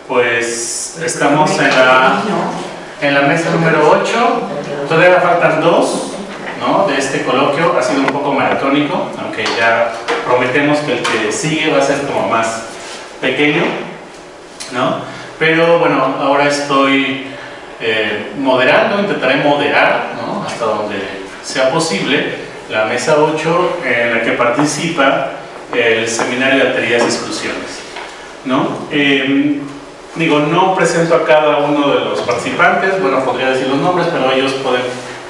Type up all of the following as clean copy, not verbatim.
Pues estamos en la mesa número 8, todavía faltan 2, ¿no? De este coloquio. Ha sido un poco maratónico, aunque ya prometemos que el que sigue va a ser como más pequeño, ¿no? Pero bueno, ahora estoy moderando, intentaré moderar, ¿no? Hasta donde sea posible la mesa 8 en la que participa el Seminario de Alteridades y Exclusiones, ¿no? Digo, no presento a cada uno de los participantes, bueno, podría decir los nombres, pero ellos pueden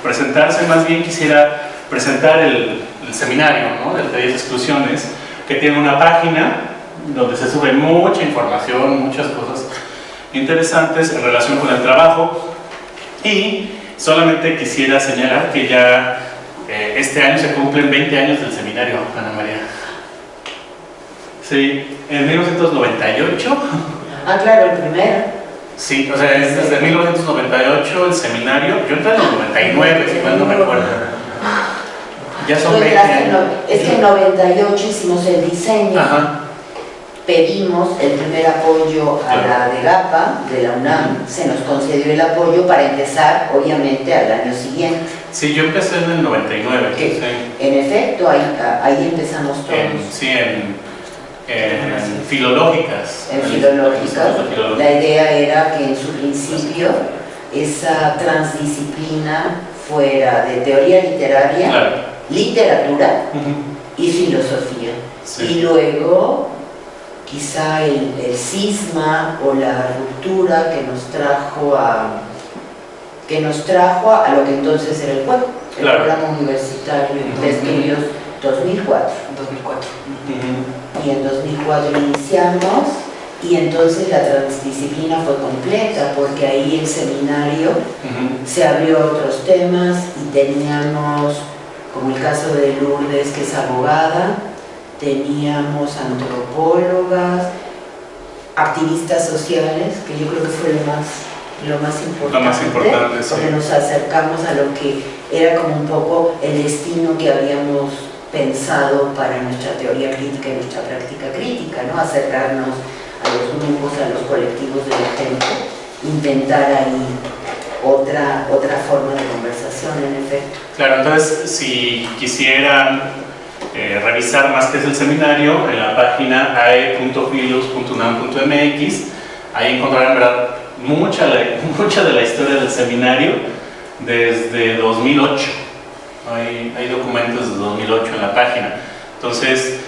presentarse. Más bien quisiera presentar el seminario, ¿no? De Alteridades y Exclusiones, que tiene una página donde se sube mucha información, muchas cosas interesantes en relación con el trabajo. Y solamente quisiera señalar que ya este año se cumplen 20 años del seminario, Ana María. Sí, en 1998. Ah, claro, el primero. Sí, o sea, es desde 1998 el seminario. Yo entré en el 99, si mal no me acuerdo. Ya son 20 años. Es que en 98 hicimos el diseño. Ajá. Pedimos el primer apoyo a la DEGAPA de la UNAM, se nos concedió el apoyo para empezar, obviamente, al año siguiente. Sí, yo empecé en el 99. Sí. En efecto, ahí empezamos todos. En filológicas. En filológicas. La idea era que en su principio esa transdisciplina fuera de teoría literaria, claro, literatura y filosofía. Sí. Y luego quizá el cisma o la ruptura que nos trajo a lo que entonces era el juego, el claro, programa universitario de estudios 2004. Y en 2004 iniciamos, y entonces la transdisciplina fue completa, porque ahí el seminario se abrió a otros temas y teníamos, como el caso de Lourdes, que es abogada, teníamos antropólogas, activistas sociales, que yo creo que fue lo más importante, sí, porque nos acercamos a lo que era como un poco el destino que habíamos pensado para nuestra teoría crítica y nuestra práctica crítica, ¿no? Acercarnos a los grupos, a los colectivos de la gente, intentar ahí otra forma de conversación, en efecto. Claro, entonces, si quisieran revisar más qué es el seminario, en la página ae.filus.unam.mx, ahí encontrarán, ¿verdad?, mucha de la historia del seminario desde 2008. Hay documentos de 2008 en la página. Entonces,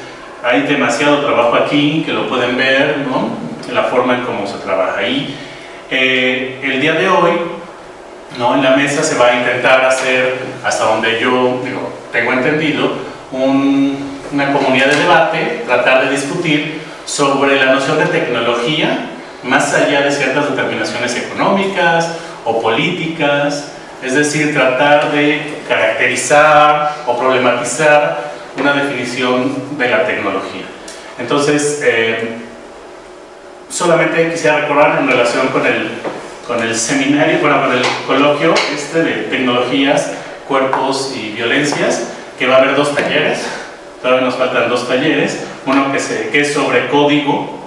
hay demasiado trabajo aquí que lo pueden ver, ¿no? La forma en cómo se trabaja. Y el día de hoy, ¿no?, en la mesa se va a intentar hacer, hasta donde yo tengo entendido, una comunidad de debate, tratar de discutir sobre la noción de tecnología más allá de ciertas determinaciones económicas o políticas, es decir, tratar de caracterizar o problematizar una definición de la tecnología. Entonces, solamente quisiera recordar en relación con el seminario, con el coloquio de tecnologías, cuerpos y violencias, que va a haber 2 talleres. Todavía nos faltan 2 talleres, uno que es sobre código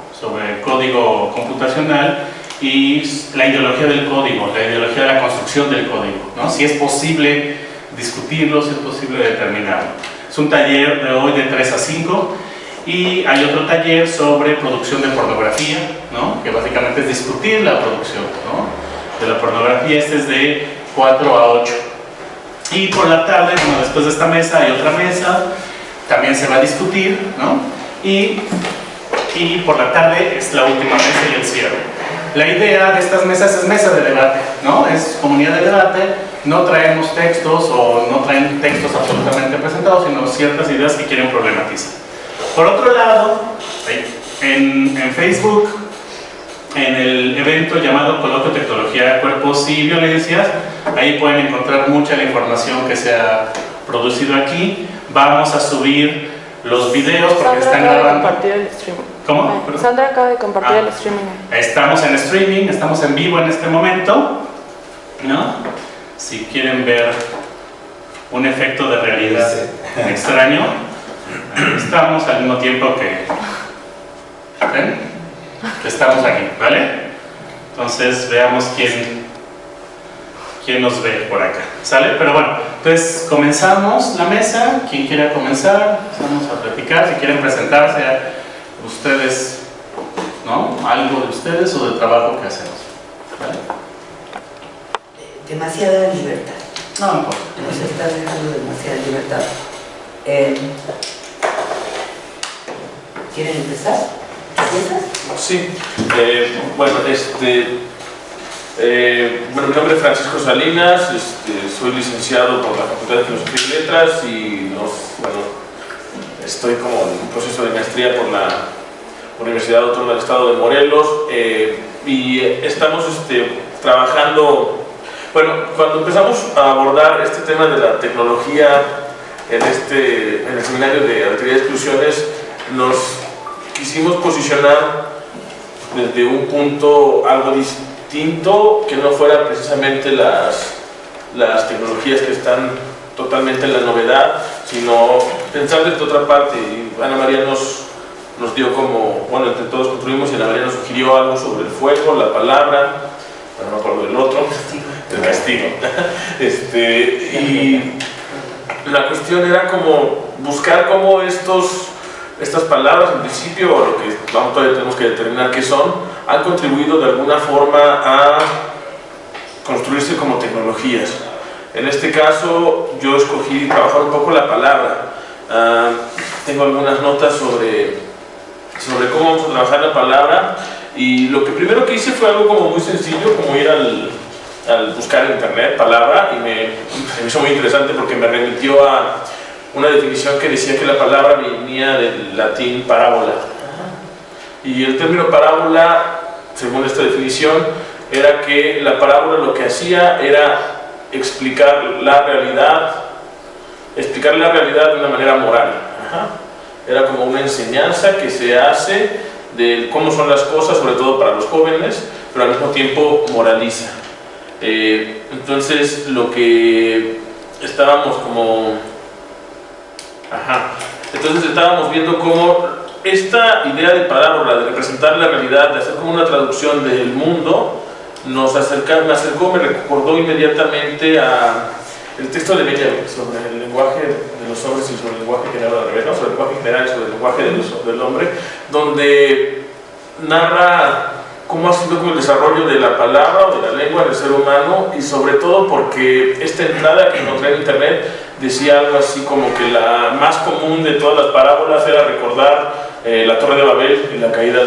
computacional y la ideología del código, la ideología de la construcción del código, ¿no? Si es posible discutirlo, si es posible determinarlo. Es un taller de hoy de 3 a 5, y hay otro taller sobre producción de pornografía, ¿no?, que básicamente es discutir la producción, ¿no?, de la pornografía. Este es de 4 a 8. Y por la tarde, bueno, después de esta mesa hay otra mesa, también se va a discutir, ¿no? Y por la tarde es la última mesa y el cierre. La idea de estas mesas es mesa de debate, ¿no? Es comunidad de debate, no traemos textos o no traen textos absolutamente presentados, sino ciertas ideas que quieren problematizar. Por otro lado, en Facebook, en el evento llamado Coloquio Tecnología, Cuerpos y Violencias, ahí pueden encontrar mucha la información que se ha producido aquí. Vamos a subir los videos porque están grabando. Compartir el streaming. ¿Cómo? Sandra acaba de compartir el streaming. Estamos en streaming, estamos en vivo en este momento, ¿no? Si quieren ver un efecto de realidad extraño, estamos al mismo tiempo que estamos aquí, ¿vale? Entonces veamos quién nos ve por acá, ¿sale? Pero bueno, entonces comenzamos la mesa. Quien quiera comenzar, vamos a platicar. Si quieren presentarse a ustedes, ¿no? Algo de ustedes o del trabajo que hacemos, ¿vale? Demasiada libertad. No importa. Nos está dejando demasiada libertad. ¿Quieren empezar? ¿Empiezas? Sí. Bueno, mi nombre es Francisco Salinas, soy licenciado por la Facultad de Filosofía y Letras y estoy como en un proceso de maestría por la Universidad Autónoma del Estado de Morelos y estamos trabajando, bueno, cuando empezamos a abordar este tema de la tecnología en el seminario de Alteridad y Exclusiones, nos quisimos posicionar desde un punto algo distinto, que no fuera precisamente las tecnologías que están totalmente en la novedad, sino pensar desde otra parte. Y Ana María nos dio como, bueno, entre todos construimos, y Ana María nos sugirió algo sobre el fuego, la palabra, no me acuerdo del otro, el castigo. Y la cuestión era como buscar cómo estas palabras, en principio, o lo que todavía tenemos que determinar qué son, han contribuido de alguna forma a construirse como tecnologías. En este caso, yo escogí trabajar un poco la palabra. Tengo algunas notas sobre cómo vamos a trabajar la palabra, y lo que primero que hice fue algo como muy sencillo, como ir al buscar en internet palabra, y me hizo muy interesante porque me remitió a una definición que decía que la palabra venía del latín parábola. Y el término parábola, según esta definición, era que la parábola lo que hacía era explicar la realidad de una manera moral. Era como una enseñanza que se hace de cómo son las cosas, sobre todo para los jóvenes, pero al mismo tiempo moraliza. Entonces lo que estábamos viendo cómo esta idea de parábola, de representar la realidad, de hacer como una traducción del mundo, me recordó inmediatamente a el texto de Benjamin sobre el lenguaje de los hombres y sobre el lenguaje general, al revés, ¿no? Sobre el lenguaje general y sobre el lenguaje del hombre, donde narra cómo ha sido como el desarrollo de la palabra o de la lengua en el ser humano, y sobre todo porque esta entrada que encontré en internet decía algo así como que la más común de todas las parábolas era recordar la Torre de Babel y la caída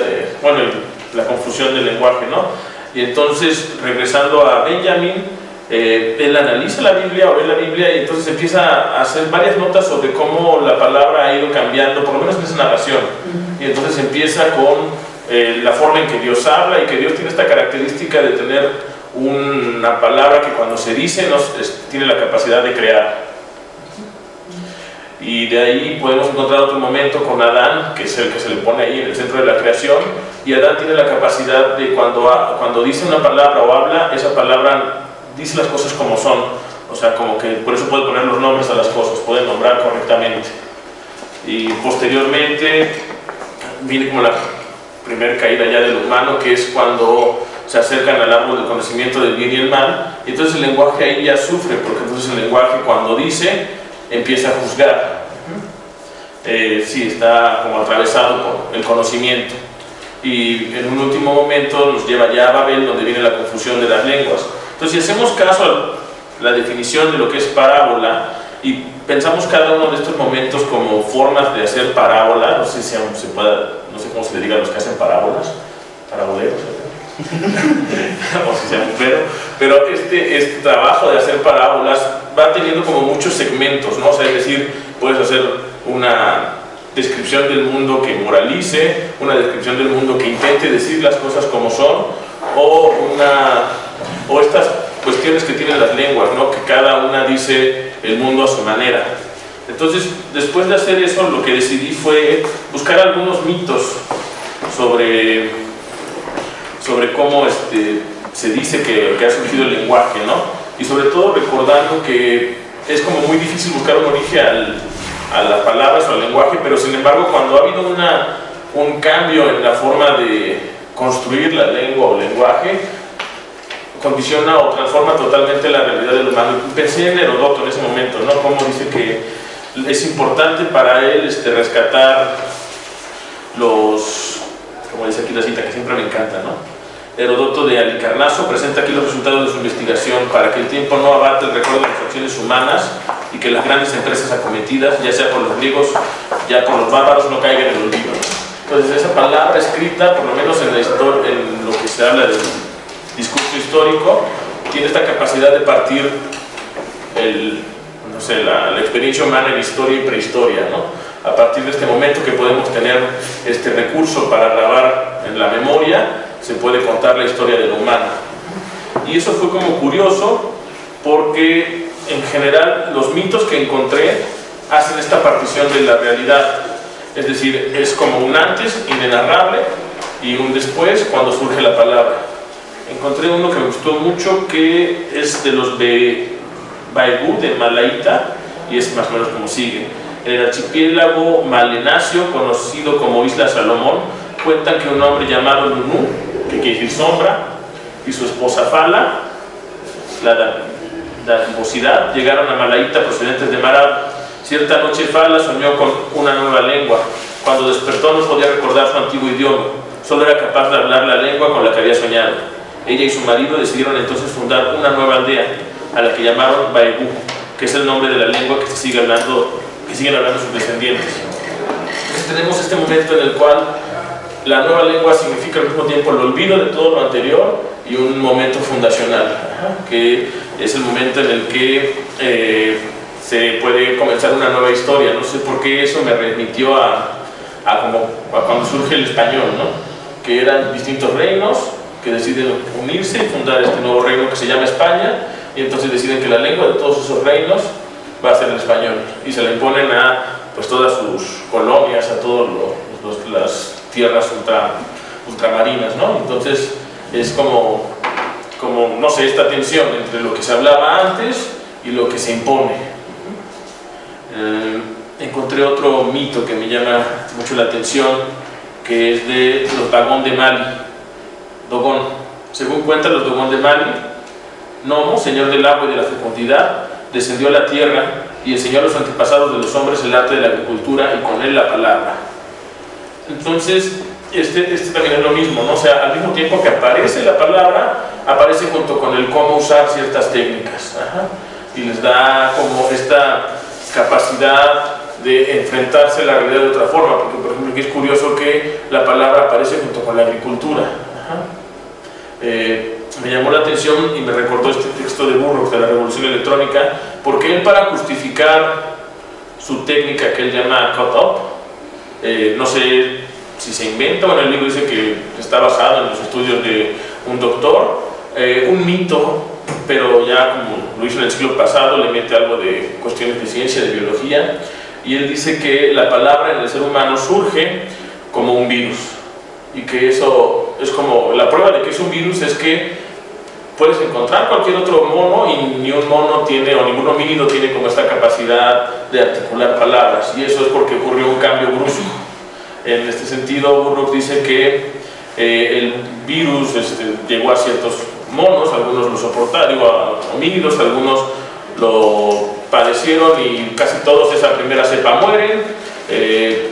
la confusión del lenguaje, ¿no? Y entonces, regresando a Benjamin, él analiza la Biblia o ve la Biblia, y entonces empieza a hacer varias notas sobre cómo la palabra ha ido cambiando, por lo menos en esa narración. Y entonces empieza con la forma en que Dios habla, y que Dios tiene esta característica de tener una palabra que cuando se dice tiene la capacidad de crear. Y de ahí podemos encontrar otro momento con Adán, que es el que se le pone ahí en el centro de la creación, y Adán tiene la capacidad de cuando dice una palabra o habla, esa palabra dice las cosas como son, o sea, como que por eso puede poner los nombres a las cosas, puede nombrar correctamente. Y posteriormente viene como la primera caída ya del humano, que es cuando se acercan al árbol del conocimiento del bien y el mal, y entonces el lenguaje ahí ya sufre, porque entonces el lenguaje cuando dice empieza a juzgar. Sí, está como atravesado por el conocimiento, y en un último momento nos lleva ya a Babel, donde viene la confusión de las lenguas. Entonces, si hacemos caso a la definición de lo que es parábola y pensamos cada uno de estos momentos como formas de hacer parábola, no sé si se pueda, no sé cómo se le diga a los que hacen parábolas, paraboleros, o si se llaman, pero este trabajo de hacer parábolas va teniendo como muchos segmentos, ¿no? O sea, es decir, puedes hacer una descripción del mundo que moralice, una descripción del mundo que intente decir las cosas como son, o estas cuestiones que tienen las lenguas, ¿no? Que cada una dice el mundo a su manera. Entonces, después de hacer eso, lo que decidí fue buscar algunos mitos sobre cómo se dice que ha surgido el lenguaje, ¿no? Y sobre todo recordando que es como muy difícil buscar un origen a las palabras o al lenguaje, pero sin embargo cuando ha habido un cambio en la forma de construir la lengua o lenguaje condiciona o transforma totalmente la realidad del humano. Pensé en Heródoto en ese momento, ¿no? Como dice que es importante para él rescatar los, como dice aquí la cita que siempre me encanta, ¿no? Heródoto de Halicarnaso presenta aquí los resultados de su investigación para que el tiempo no abate el recuerdo de las acciones humanas y que las grandes empresas acometidas, ya sea por los griegos, ya por los bárbaros, no caigan en el olvido. Entonces esa palabra escrita, por lo menos en lo que se habla del discurso histórico, tiene esta capacidad de partir la experiencia humana en historia y prehistoria, ¿no? A partir de este momento que podemos tener este recurso para grabar en la memoria, se puede contar la historia de lo humano. Y eso fue como curioso porque en general los mitos que encontré hacen esta partición de la realidad, es decir, es como un antes inenarrable y un después cuando surge la palabra. Encontré uno que me gustó mucho que es de los de Baegu, de Malaita, y es más o menos como sigue. En el archipiélago malenacio, conocido como Isla Salomón, cuentan que un hombre llamado Nunu, que quiere decir sombra, y su esposa Fala, la dadivosidad, llegaron a Malaita procedentes de Marab. Cierta noche Fala soñó con una nueva lengua. Cuando despertó no podía recordar su antiguo idioma, solo era capaz de hablar la lengua con la que había soñado. Ella y su marido decidieron entonces fundar una nueva aldea, a la que llamaron Baegu, que es el nombre de la lengua que siguen hablando sus descendientes. Entonces tenemos este momento en el cual la nueva lengua significa al mismo tiempo el olvido de todo lo anterior y un momento fundacional, que es el momento en el que se puede comenzar una nueva historia. No sé por qué eso me remitió a cuando surge el español, ¿no? Que eran distintos reinos que deciden unirse y fundar este nuevo reino que se llama España, y entonces deciden que la lengua de todos esos reinos va a ser el español, y se le imponen a pues todas sus colonias, a todas las tierras ultramarinas, ¿no? Entonces es como no sé, esta tensión entre lo que se hablaba antes y lo que se impone. Encontré otro mito que me llama mucho la atención, que es de los Dagón de Mali. Dogón. Según cuentan los Dogón de Mali, Nomo, señor del agua y de la fecundidad, descendió a la tierra y enseñó a los antepasados de los hombres el arte de la agricultura y con él la palabra. Entonces, este también es lo mismo, ¿no? O sea, al mismo tiempo que aparece la palabra, aparece junto con el cómo usar ciertas técnicas. Y les da como esta capacidad de enfrentarse a la realidad de otra forma, porque por ejemplo aquí es curioso que la palabra aparece junto con la agricultura. Me llamó la atención y me recordó este texto de Burroughs de la Revolución Electrónica, porque él, para justificar su técnica que él llama cut-up, no sé si se inventa, bueno, el libro dice que está basado en los estudios de un doctor, un mito, pero ya como lo hizo en el siglo pasado, le mete algo de cuestiones de ciencia, de biología, y él dice que la palabra en el ser humano surge como un virus, y que eso es como la prueba de que es un virus, es que puedes encontrar cualquier otro mono y ni un mono tiene, o ningún homínido tiene como esta capacidad de articular palabras, y eso es porque ocurrió un cambio brusco. En este sentido, Burroughs dice que el virus llegó a ciertos monos, algunos lo soportaron, a homínidos, algunos lo padecieron y casi todos esa primera cepa mueren.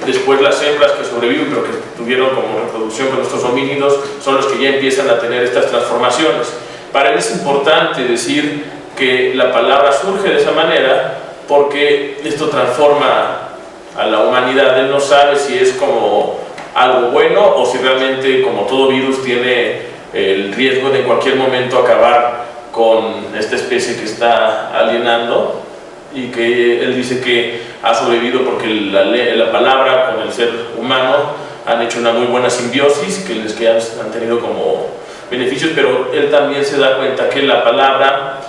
Después las hembras que sobreviven pero que tuvieron como reproducción con estos homínidos son los que ya empiezan a tener estas transformaciones. Para él es importante decir que la palabra surge de esa manera porque esto transforma a la humanidad. Él no sabe si es como algo bueno o si realmente, como todo virus, tiene el riesgo de en cualquier momento acabar con esta especie que está alienando, y que él dice que ha sobrevivido porque la palabra con el ser humano han hecho una muy buena simbiosis que han tenido como beneficios, pero él también se da cuenta que la palabra,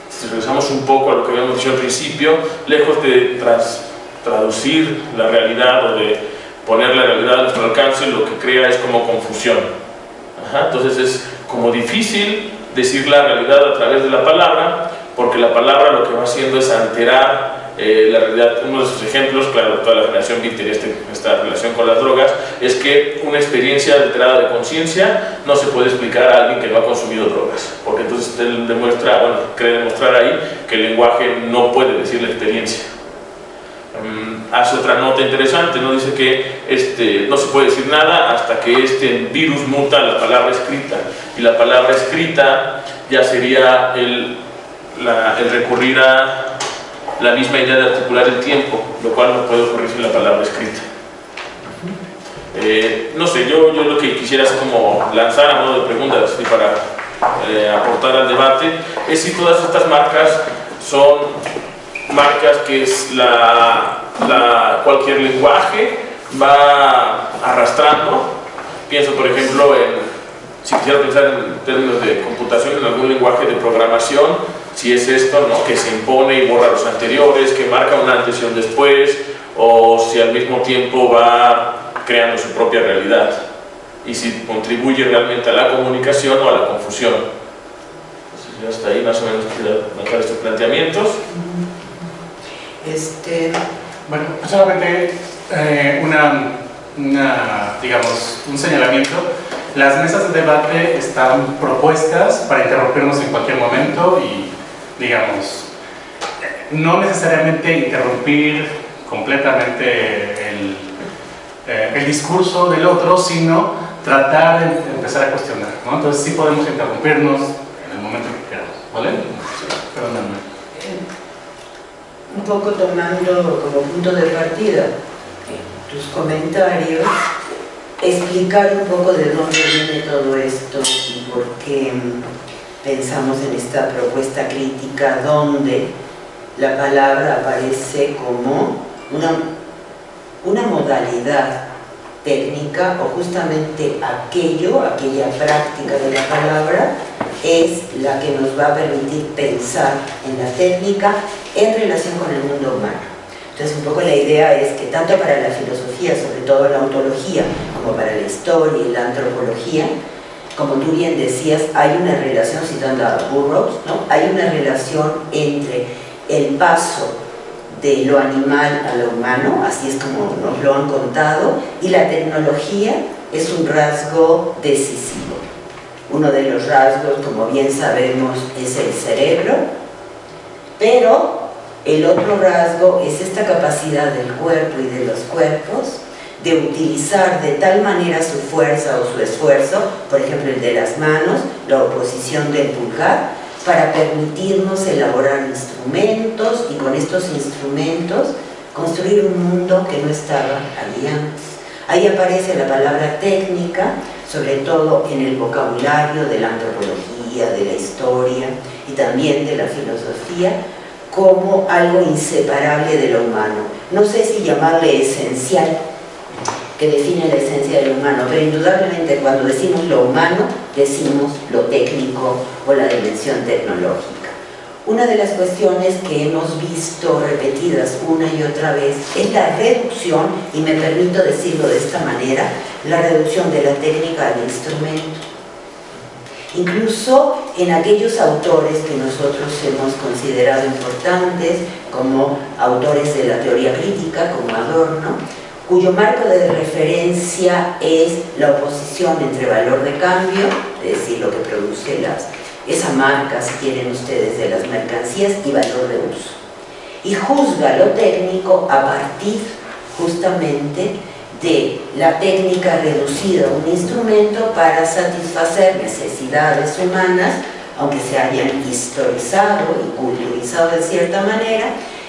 si regresamos un poco a lo que habíamos dicho al principio, lejos de traducir la realidad o de poner la realidad a nuestro alcance, lo que crea es como confusión. Entonces es como difícil decir la realidad a través de la palabra, porque la palabra lo que va haciendo es alterar La realidad, uno de sus ejemplos, claro, toda la generación beat tiene esta relación con las drogas, es que una experiencia alterada de conciencia no se puede explicar a alguien que no ha consumido drogas, porque entonces él demuestra, bueno, cree demostrar ahí que el lenguaje no puede decir la experiencia. Hace otra nota interesante, ¿no? Dice que no se puede decir nada hasta que este virus muta la palabra escrita, y la palabra escrita ya sería el recurrir a la misma idea de articular el tiempo, lo cual no puede ocurrir sin la palabra escrita. No sé, yo lo que quisiera es como lanzar a modo de preguntas y para aportar al debate es si todas estas marcas son marcas que es cualquier lenguaje va arrastrando. Pienso por ejemplo si quisiera pensar en términos de computación, en algún lenguaje de programación, si es esto, ¿no?, que se impone y borra los anteriores, que marca un antes y un después, o si al mismo tiempo va creando su propia realidad y si contribuye realmente a la comunicación o a la confusión. Entonces ya hasta ahí más o menos quiero lanzar estos planteamientos. Bueno, solamente digamos, un señalamiento. Las mesas de debate están propuestas para interrumpirnos en cualquier momento y, digamos, no necesariamente interrumpir completamente el discurso del otro, sino tratar de empezar a cuestionar, ¿no? Entonces sí podemos interrumpirnos en el momento que queramos, ¿vale? Perdóname. Un poco tomando como punto de partida tus comentarios, explicar un poco de dónde viene todo esto y por qué pensamos en esta propuesta crítica donde la palabra aparece como una modalidad técnica, o justamente aquella práctica de la palabra es la que nos va a permitir pensar en la técnica en relación con el mundo humano. Entonces un poco la idea es que tanto para la filosofía, sobre todo la ontología, como para la historia y la antropología, como tú bien decías, hay una relación, citando a Burroughs, ¿no?, hay una relación entre el paso de lo animal a lo humano, así es como nos lo han contado, y la tecnología es un rasgo decisivo. Uno de los rasgos, como bien sabemos, es el cerebro, pero el otro rasgo es esta capacidad del cuerpo y de los cuerpos de utilizar de tal manera su fuerza o su esfuerzo, por ejemplo el de las manos, la oposición del pulgar, para permitirnos elaborar instrumentos y con estos instrumentos construir un mundo que no estaba allí antes. Ahí aparece la palabra técnica, sobre todo en el vocabulario de la antropología, de la historia y también de la filosofía, como algo inseparable de lo humano. No sé si llamarle esencial, que define la esencia del humano, pero indudablemente cuando decimos lo humano, decimos lo técnico o la dimensión tecnológica. Una de las cuestiones que hemos visto repetidas una y otra vez es la reducción, y me permito decirlo de esta manera, la reducción de la técnica al instrumento. Incluso en aquellos autores que nosotros hemos considerado importantes, como autores de la teoría crítica, como Adorno, cuyo marco de referencia es la oposición entre valor de cambio, es decir, lo que produce esa marca, si quieren ustedes, de las mercancías, y valor de uso. Y juzga lo técnico a partir justamente de la técnica reducida a un instrumento para satisfacer necesidades humanas, aunque se hayan historizado y culturizado de cierta manera,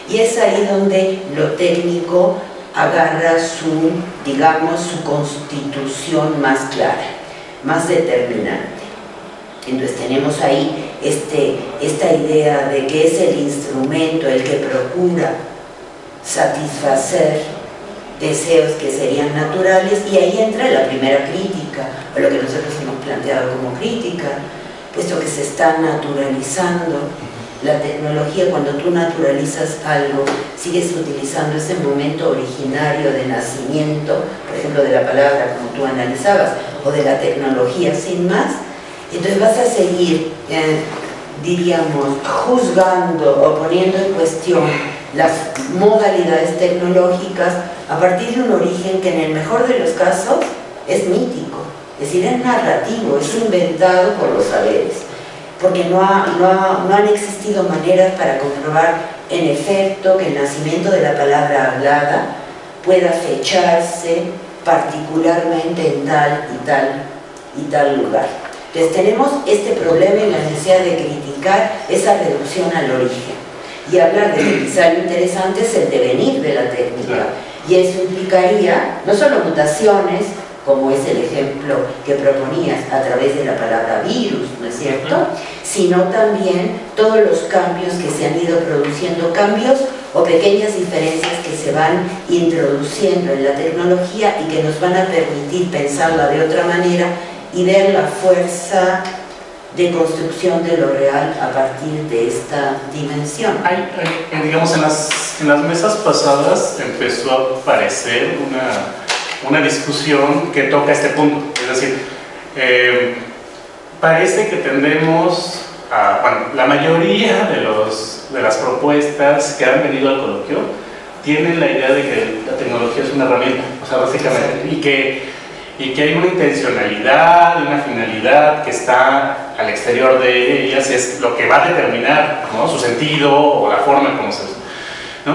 y es ahí donde lo técnico agarra su constitución más clara, más determinante. Entonces tenemos ahí esta idea de que es el instrumento el que procura satisfacer deseos que serían naturales, y ahí entra la primera crítica, o lo que nosotros hemos planteado como crítica, puesto que se está naturalizando la tecnología. Cuando tú naturalizas algo, sigues utilizando ese momento originario de nacimiento, por ejemplo de la palabra, como tú analizabas, o de la tecnología sin más. Entonces vas a seguir, diríamos, juzgando o poniendo en cuestión las modalidades tecnológicas a partir de un origen que en el mejor de los casos es mítico, es decir, es narrativo, es inventado por los saberes, porque no han existido maneras para comprobar en efecto que el nacimiento de la palabra hablada pueda fecharse particularmente en tal y tal lugar. Entonces tenemos este problema y la necesidad de criticar esa reducción al origen y hablar de que quizá lo interesante es el devenir de la técnica, y eso implicaría no solo mutaciones, como es el ejemplo que proponías a través de la palabra virus, ¿no es cierto?, sino también todos los cambios que se han ido produciendo, cambios o pequeñas diferencias que se van introduciendo en la tecnología y que nos van a permitir pensarla de otra manera y ver la fuerza de construcción de lo real a partir de esta dimensión. Digamos, en las mesas pasadas empezó a aparecer una discusión que toca este punto, es decir, parece que tendemos a, bueno, la mayoría de las propuestas que han venido al coloquio tienen la idea de que la tecnología es una herramienta, o sea, básicamente, y que hay una intencionalidad, una finalidad que está al exterior de ellas, es lo que va a determinar, ¿no?, su sentido o la forma en cómo se usa, ¿no?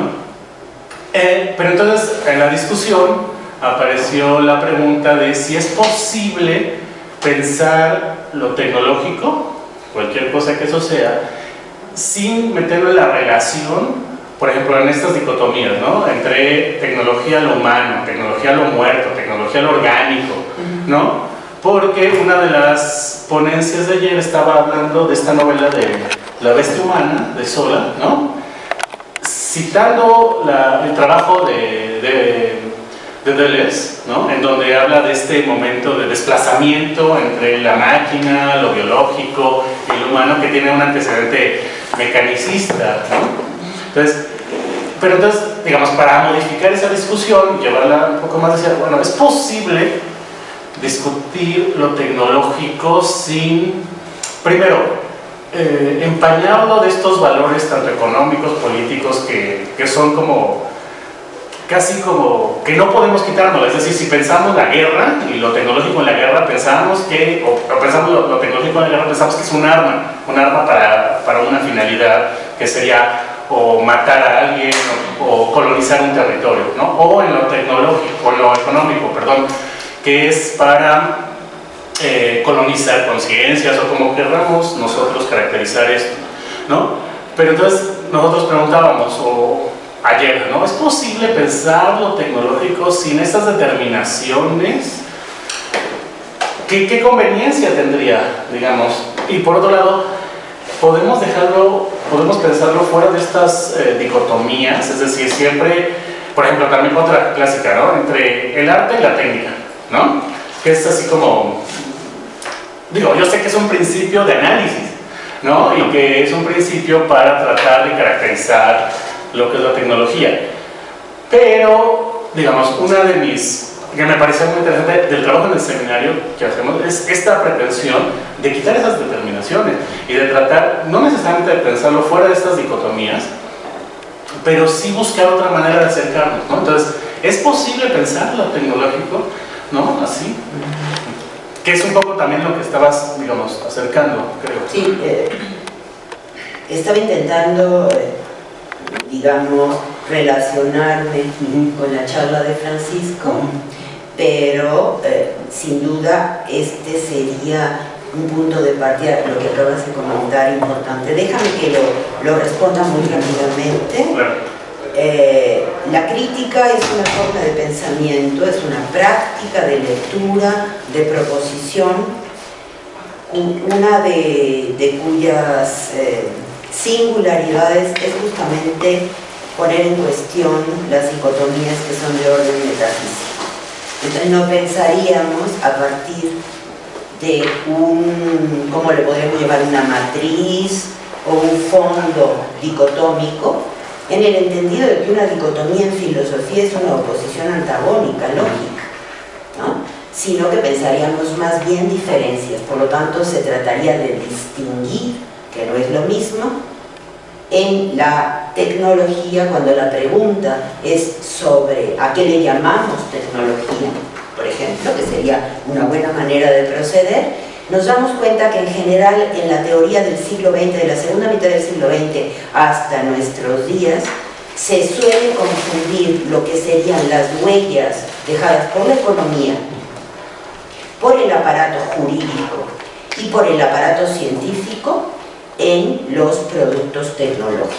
Pero entonces, en la discusión apareció la pregunta de si es posible pensar lo tecnológico, cualquier cosa que eso sea, sin meterlo en la relación, por ejemplo, en estas dicotomías, ¿no?, entre tecnología a lo humano, tecnología a lo muerto, tecnología a lo orgánico, ¿no? Porque una de las ponencias de ayer estaba hablando de esta novela de La bestia humana, de Zola, ¿no?, citando el trabajo de Deleuze, ¿no?, en donde habla de este momento de desplazamiento entre la máquina, lo biológico y lo humano, que tiene un antecedente mecanicista, ¿no? Pero entonces, digamos, para modificar esa discusión, llevarla un poco más, decir, bueno, es posible discutir lo tecnológico sin, primero, empañarlo de estos valores tanto económicos, políticos, que son como casi como que no podemos quitárnoslo. Es decir, si pensamos la guerra y lo tecnológico en la guerra, pensamos que, o pensamos lo tecnológico en la guerra, pensamos que es un arma para una finalidad que sería o matar a alguien o colonizar un territorio, ¿no? O en lo tecnológico, o en lo económico, perdón, que es para colonizar conciencias o como querramos nosotros caracterizar esto, ¿no? Pero entonces nosotros preguntábamos, ayer, ¿no?, ¿es posible pensar lo tecnológico sin estas determinaciones? ¿Qué conveniencia tendría, digamos? Y por otro lado, podemos pensarlo fuera de estas dicotomías, es decir, siempre, por ejemplo, también otra clásica, ¿no?, entre el arte y la técnica, ¿no?, que es así como, digo, yo sé que es un principio de análisis, ¿no?, y que es un principio para tratar de caracterizar lo que es la tecnología, pero, digamos, una de mis, que me pareció muy interesante del trabajo en el seminario que hacemos, es esta pretensión de quitar esas determinaciones y de tratar, no necesariamente de pensarlo fuera de estas dicotomías, pero sí buscar otra manera de acercarnos, ¿no? Entonces, ¿es posible pensar lo tecnológico, ¿no?, así? Que es un poco también lo que estabas, digamos, acercando, creo. Sí, estaba intentando, digamos, relacionarme con la charla de Francisco, pero sin duda este sería un punto de partida, lo que acabas de comentar, importante. Déjame que lo responda muy rápidamente. Claro. La crítica es una forma de pensamiento, es una práctica de lectura, de proposición, una de cuyas singularidades es justamente poner en cuestión las dicotomías que son de orden metafísico. Entonces no pensaríamos a partir de ¿cómo le podríamos llamar?, una matriz o un fondo dicotómico, en el entendido de que una dicotomía en filosofía es una oposición antagónica, lógica, ¿no?, sino que pensaríamos más bien diferencias. Por lo tanto, se trataría de distinguir, que no es lo mismo, en la tecnología, cuando la pregunta es sobre a qué le llamamos tecnología, por ejemplo, que sería una buena manera de proceder, nos damos cuenta que en general en la teoría del siglo XX, de la segunda mitad del siglo XX hasta nuestros días, se suele confundir lo que serían las huellas dejadas por la economía, por el aparato jurídico y por el aparato científico en los productos tecnológicos.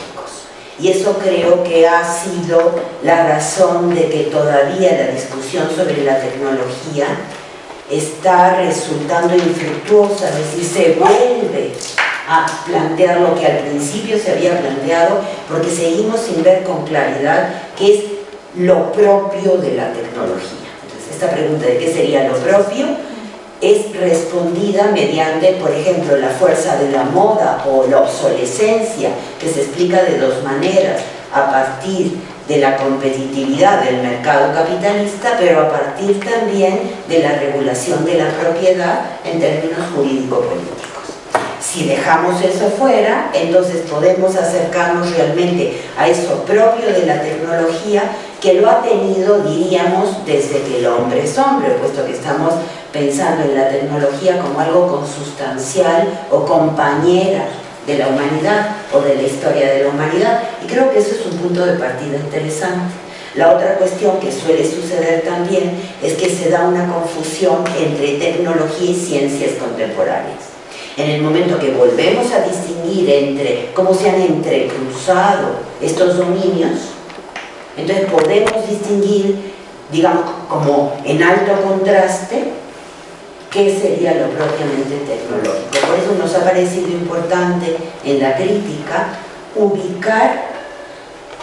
Y eso creo que ha sido la razón de que todavía la discusión sobre la tecnología está resultando infructuosa, es decir, se vuelve a plantear lo que al principio se había planteado, porque seguimos sin ver con claridad qué es lo propio de la tecnología. Entonces, esta pregunta de qué sería lo propio es respondida mediante, por ejemplo, la fuerza de la moda o la obsolescencia, que se explica de dos maneras: a partir de la competitividad del mercado capitalista, pero a partir también de la regulación de la propiedad en términos jurídico-políticos. Si dejamos eso fuera, entonces podemos acercarnos realmente a eso propio de la tecnología, que lo ha tenido, diríamos, desde que el hombre es hombre, puesto que estamos pensando en la tecnología como algo consustancial o compañera de la humanidad o de la historia de la humanidad, y creo que eso es un punto de partida interesante. La otra cuestión que suele suceder también es que se da una confusión entre tecnología y ciencias contemporáneas. En el momento que volvemos a distinguir entre cómo se han entrecruzado estos dominios, entonces podemos distinguir, digamos, como en alto contraste, qué sería lo propiamente tecnológico. Por eso nos ha parecido importante en la crítica ubicar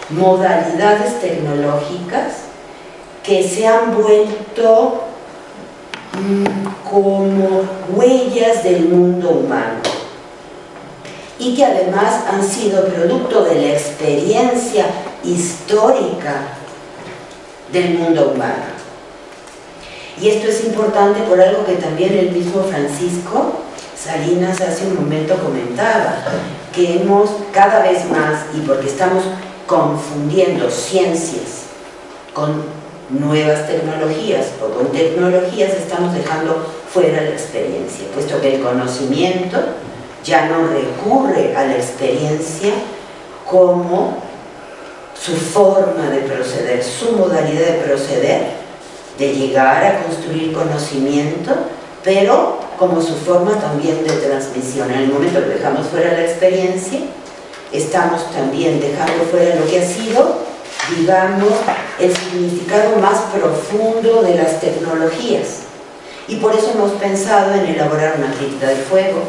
modalidades tecnológicas que se han vuelto como huellas del mundo humano y que además han sido producto de la experiencia histórica del mundo humano. Y esto es importante por algo que también el mismo Francisco Salinas hace un momento comentaba, que hemos cada vez más, y porque estamos confundiendo ciencias con nuevas tecnologías o con tecnologías, estamos dejando fuera la experiencia, puesto que el conocimiento ya no recurre a la experiencia como su forma de proceder, su modalidad de proceder, de llegar a construir conocimiento, pero como su forma también de transmisión. En el momento que dejamos fuera la experiencia, estamos también dejando fuera lo que ha sido, digamos, el significado más profundo de las tecnologías. Y por eso hemos pensado en elaborar una crítica del fuego,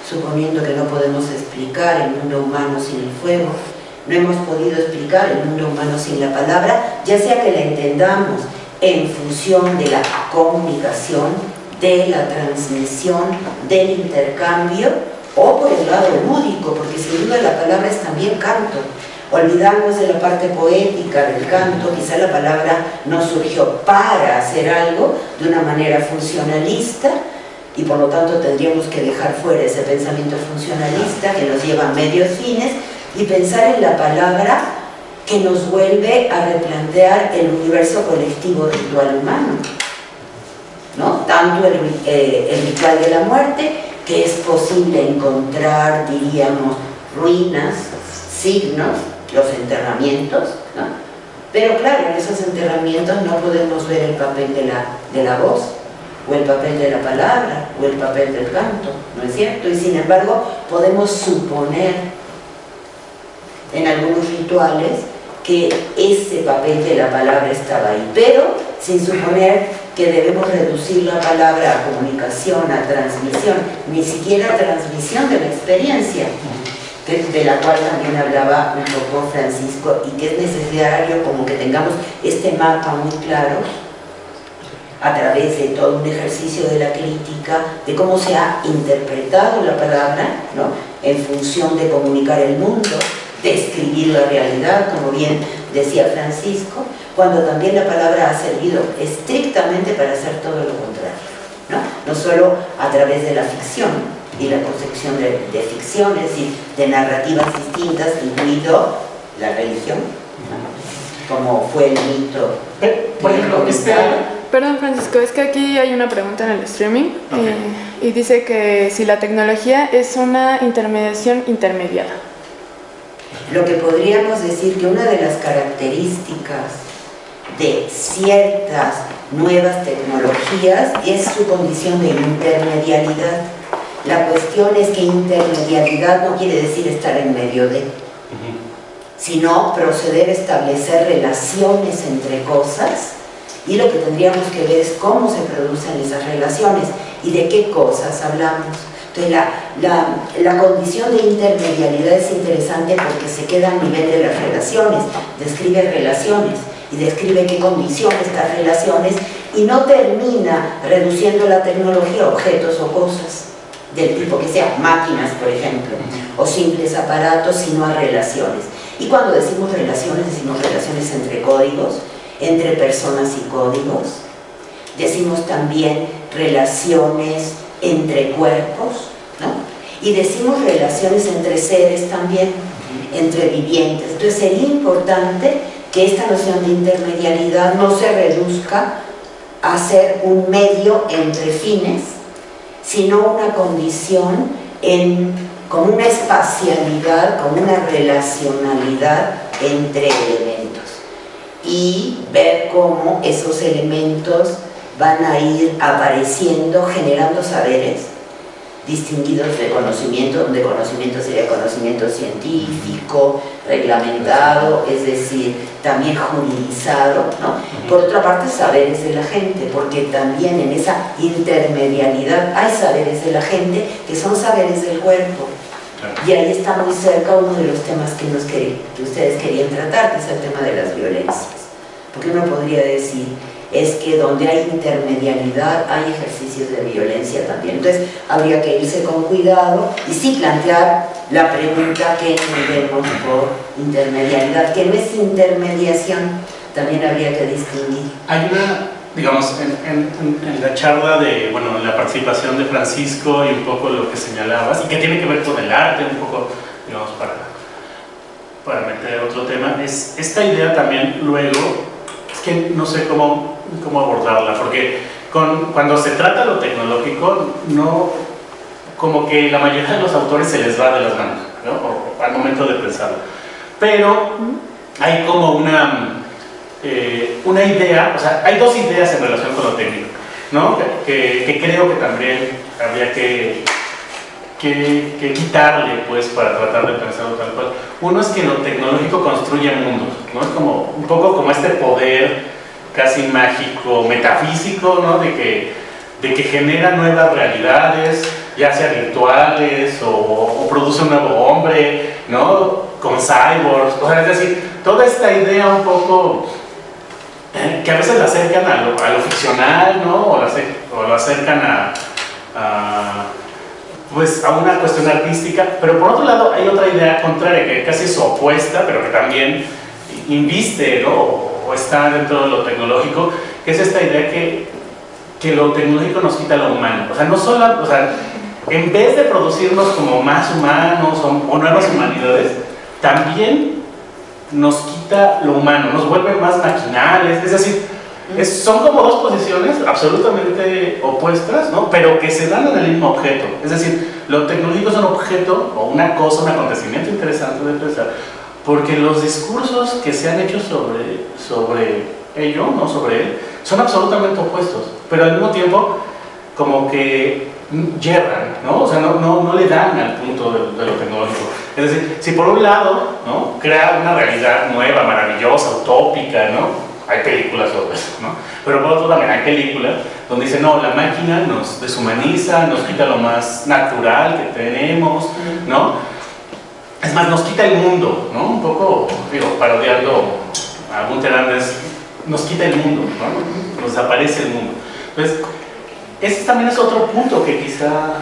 suponiendo que no podemos explicar el mundo humano sin el fuego. No hemos podido explicar el mundo humano sin la palabra, ya sea que la entendamos en función de la comunicación, de la transmisión, del intercambio, o por el lado lúdico, porque sin duda la palabra es también canto. Olvidamos de la parte poética del canto, quizá la palabra no surgió para hacer algo de una manera funcionalista, y por lo tanto tendríamos que dejar fuera ese pensamiento funcionalista que nos lleva a medios fines y pensar en la palabra que nos vuelve a replantear el universo colectivo ritual humano, ¿no? Tanto el ritual de la muerte, que es posible encontrar, diríamos, ruinas, signos, los enterramientos, ¿no? Pero claro, en esos enterramientos no podemos ver el papel de la voz, o el papel de la palabra, o el papel del canto, ¿no es cierto? Y sin embargo, podemos suponer en algunos rituales que ese papel de la palabra estaba ahí, pero sin suponer que debemos reducir la palabra a comunicación, a transmisión, ni siquiera a transmisión de la experiencia, de la cual también hablaba un poco Francisco, y que es necesario como que tengamos este mapa muy claro a través de todo un ejercicio de la crítica, de cómo se ha interpretado la palabra, ¿no?, en función de comunicar el mundo, de escribir la realidad, como bien decía Francisco, cuando también la palabra ha servido estrictamente para hacer todo lo contrario, ¿no? No solo a través de la ficción, y la concepción de ficción, es decir, de narrativas distintas, incluido la religión, ¿no? Como fue el mito. Por ejemplo, Perdón, Francisco, es que aquí hay una pregunta en el streaming y dice que si la tecnología es una intermediación intermediada. Lo que podríamos decir que una de las características de ciertas nuevas tecnologías es su condición de intermedialidad. La cuestión es que intermedialidad no quiere decir estar en medio de, sino proceder a establecer relaciones entre cosas, y lo que tendríamos que ver es cómo se producen esas relaciones y de qué cosas hablamos. Entonces la condición de intermedialidad es interesante porque se queda a nivel de las relaciones, describe relaciones y describe qué condicionan estas relaciones y no termina reduciendo la tecnología a objetos o cosas del tipo que sean máquinas, por ejemplo, o simples aparatos, sino a relaciones. Y cuando decimos relaciones entre códigos, entre personas y códigos. Decimos también relaciones entre cuerpos, ¿no? Y decimos relaciones entre seres también, entre vivientes. Entonces sería importante que esta noción de intermedialidad no se reduzca a ser un medio entre fines, sino una condición con una espacialidad, con una relacionalidad entre elementos, y ver cómo esos elementos van a ir apareciendo, generando saberes distinguidos de conocimiento, donde conocimiento sería conocimiento científico, reglamentado, es decir, también juridizado, ¿no? Por otra parte, saberes de la gente, porque también en esa intermedialidad hay saberes de la gente que son saberes del cuerpo. Y ahí está muy cerca uno de los temas que ustedes querían tratar, que es el tema de las violencias. Porque uno podría decir, es que donde hay intermedialidad hay ejercicios de violencia también. Entonces habría que irse con cuidado y sí plantear la pregunta que entendemos por intermedialidad, que no es intermediación, también habría que distinguir. Hay una, digamos, en la charla de, bueno, en la participación de Francisco y un poco lo que señalabas, y que tiene que ver con el arte, un poco, digamos, para meter otro tema, es esta idea también luego, es que no sé cómo abordarla, porque cuando se trata lo tecnológico, no, como que la mayoría de los autores se les va de las manos, ¿no? O al momento de pensarlo. Pero hay como una idea, o sea, hay dos ideas en relación con lo técnico, ¿no? Que creo que también habría que quitarle, pues, para tratar de pensarlo tal cual. Uno es que lo tecnológico construye mundos, ¿no? Es como un poco como este poder casi mágico, metafísico, ¿no? De que genera nuevas realidades, ya sea virtuales o produce un nuevo hombre, ¿no? Con cyborgs, o sea, es decir, toda esta idea un poco que a veces la acercan a lo ficcional, ¿no? O lo acercan pues a una cuestión artística, pero por otro lado hay otra idea contraria que casi es opuesta, pero que también inviste, ¿no? O está dentro de lo tecnológico, que es esta idea que lo tecnológico nos quita lo humano. O sea, no solo, o sea, en vez de producirnos como más humanos o nuevas humanidades, también nos quita lo humano, nos vuelve más maquinales, es decir, son como dos posiciones absolutamente opuestas, ¿no? Pero que se dan en el mismo objeto. Es decir, lo tecnológico es un objeto o una cosa, un acontecimiento interesante de pensar, porque los discursos que se han hecho sobre ello, no sobre él, son absolutamente opuestos, pero al mismo tiempo como que yerran, ¿no? O sea, no le dan al punto de lo tecnológico. Es decir, si por un lado, ¿no?, crea una realidad nueva, maravillosa, utópica, ¿no? Hay películas sobre eso, ¿no? Pero por otro también hay películas donde dicen, no, la máquina nos deshumaniza, nos quita lo más natural que tenemos, ¿no? Es más, nos quita el mundo, ¿no? Un poco, digo, parodiando a Gunther Anders, nos quita el mundo, ¿no? Nos desaparece el mundo. Entonces, ese también es otro punto que quizá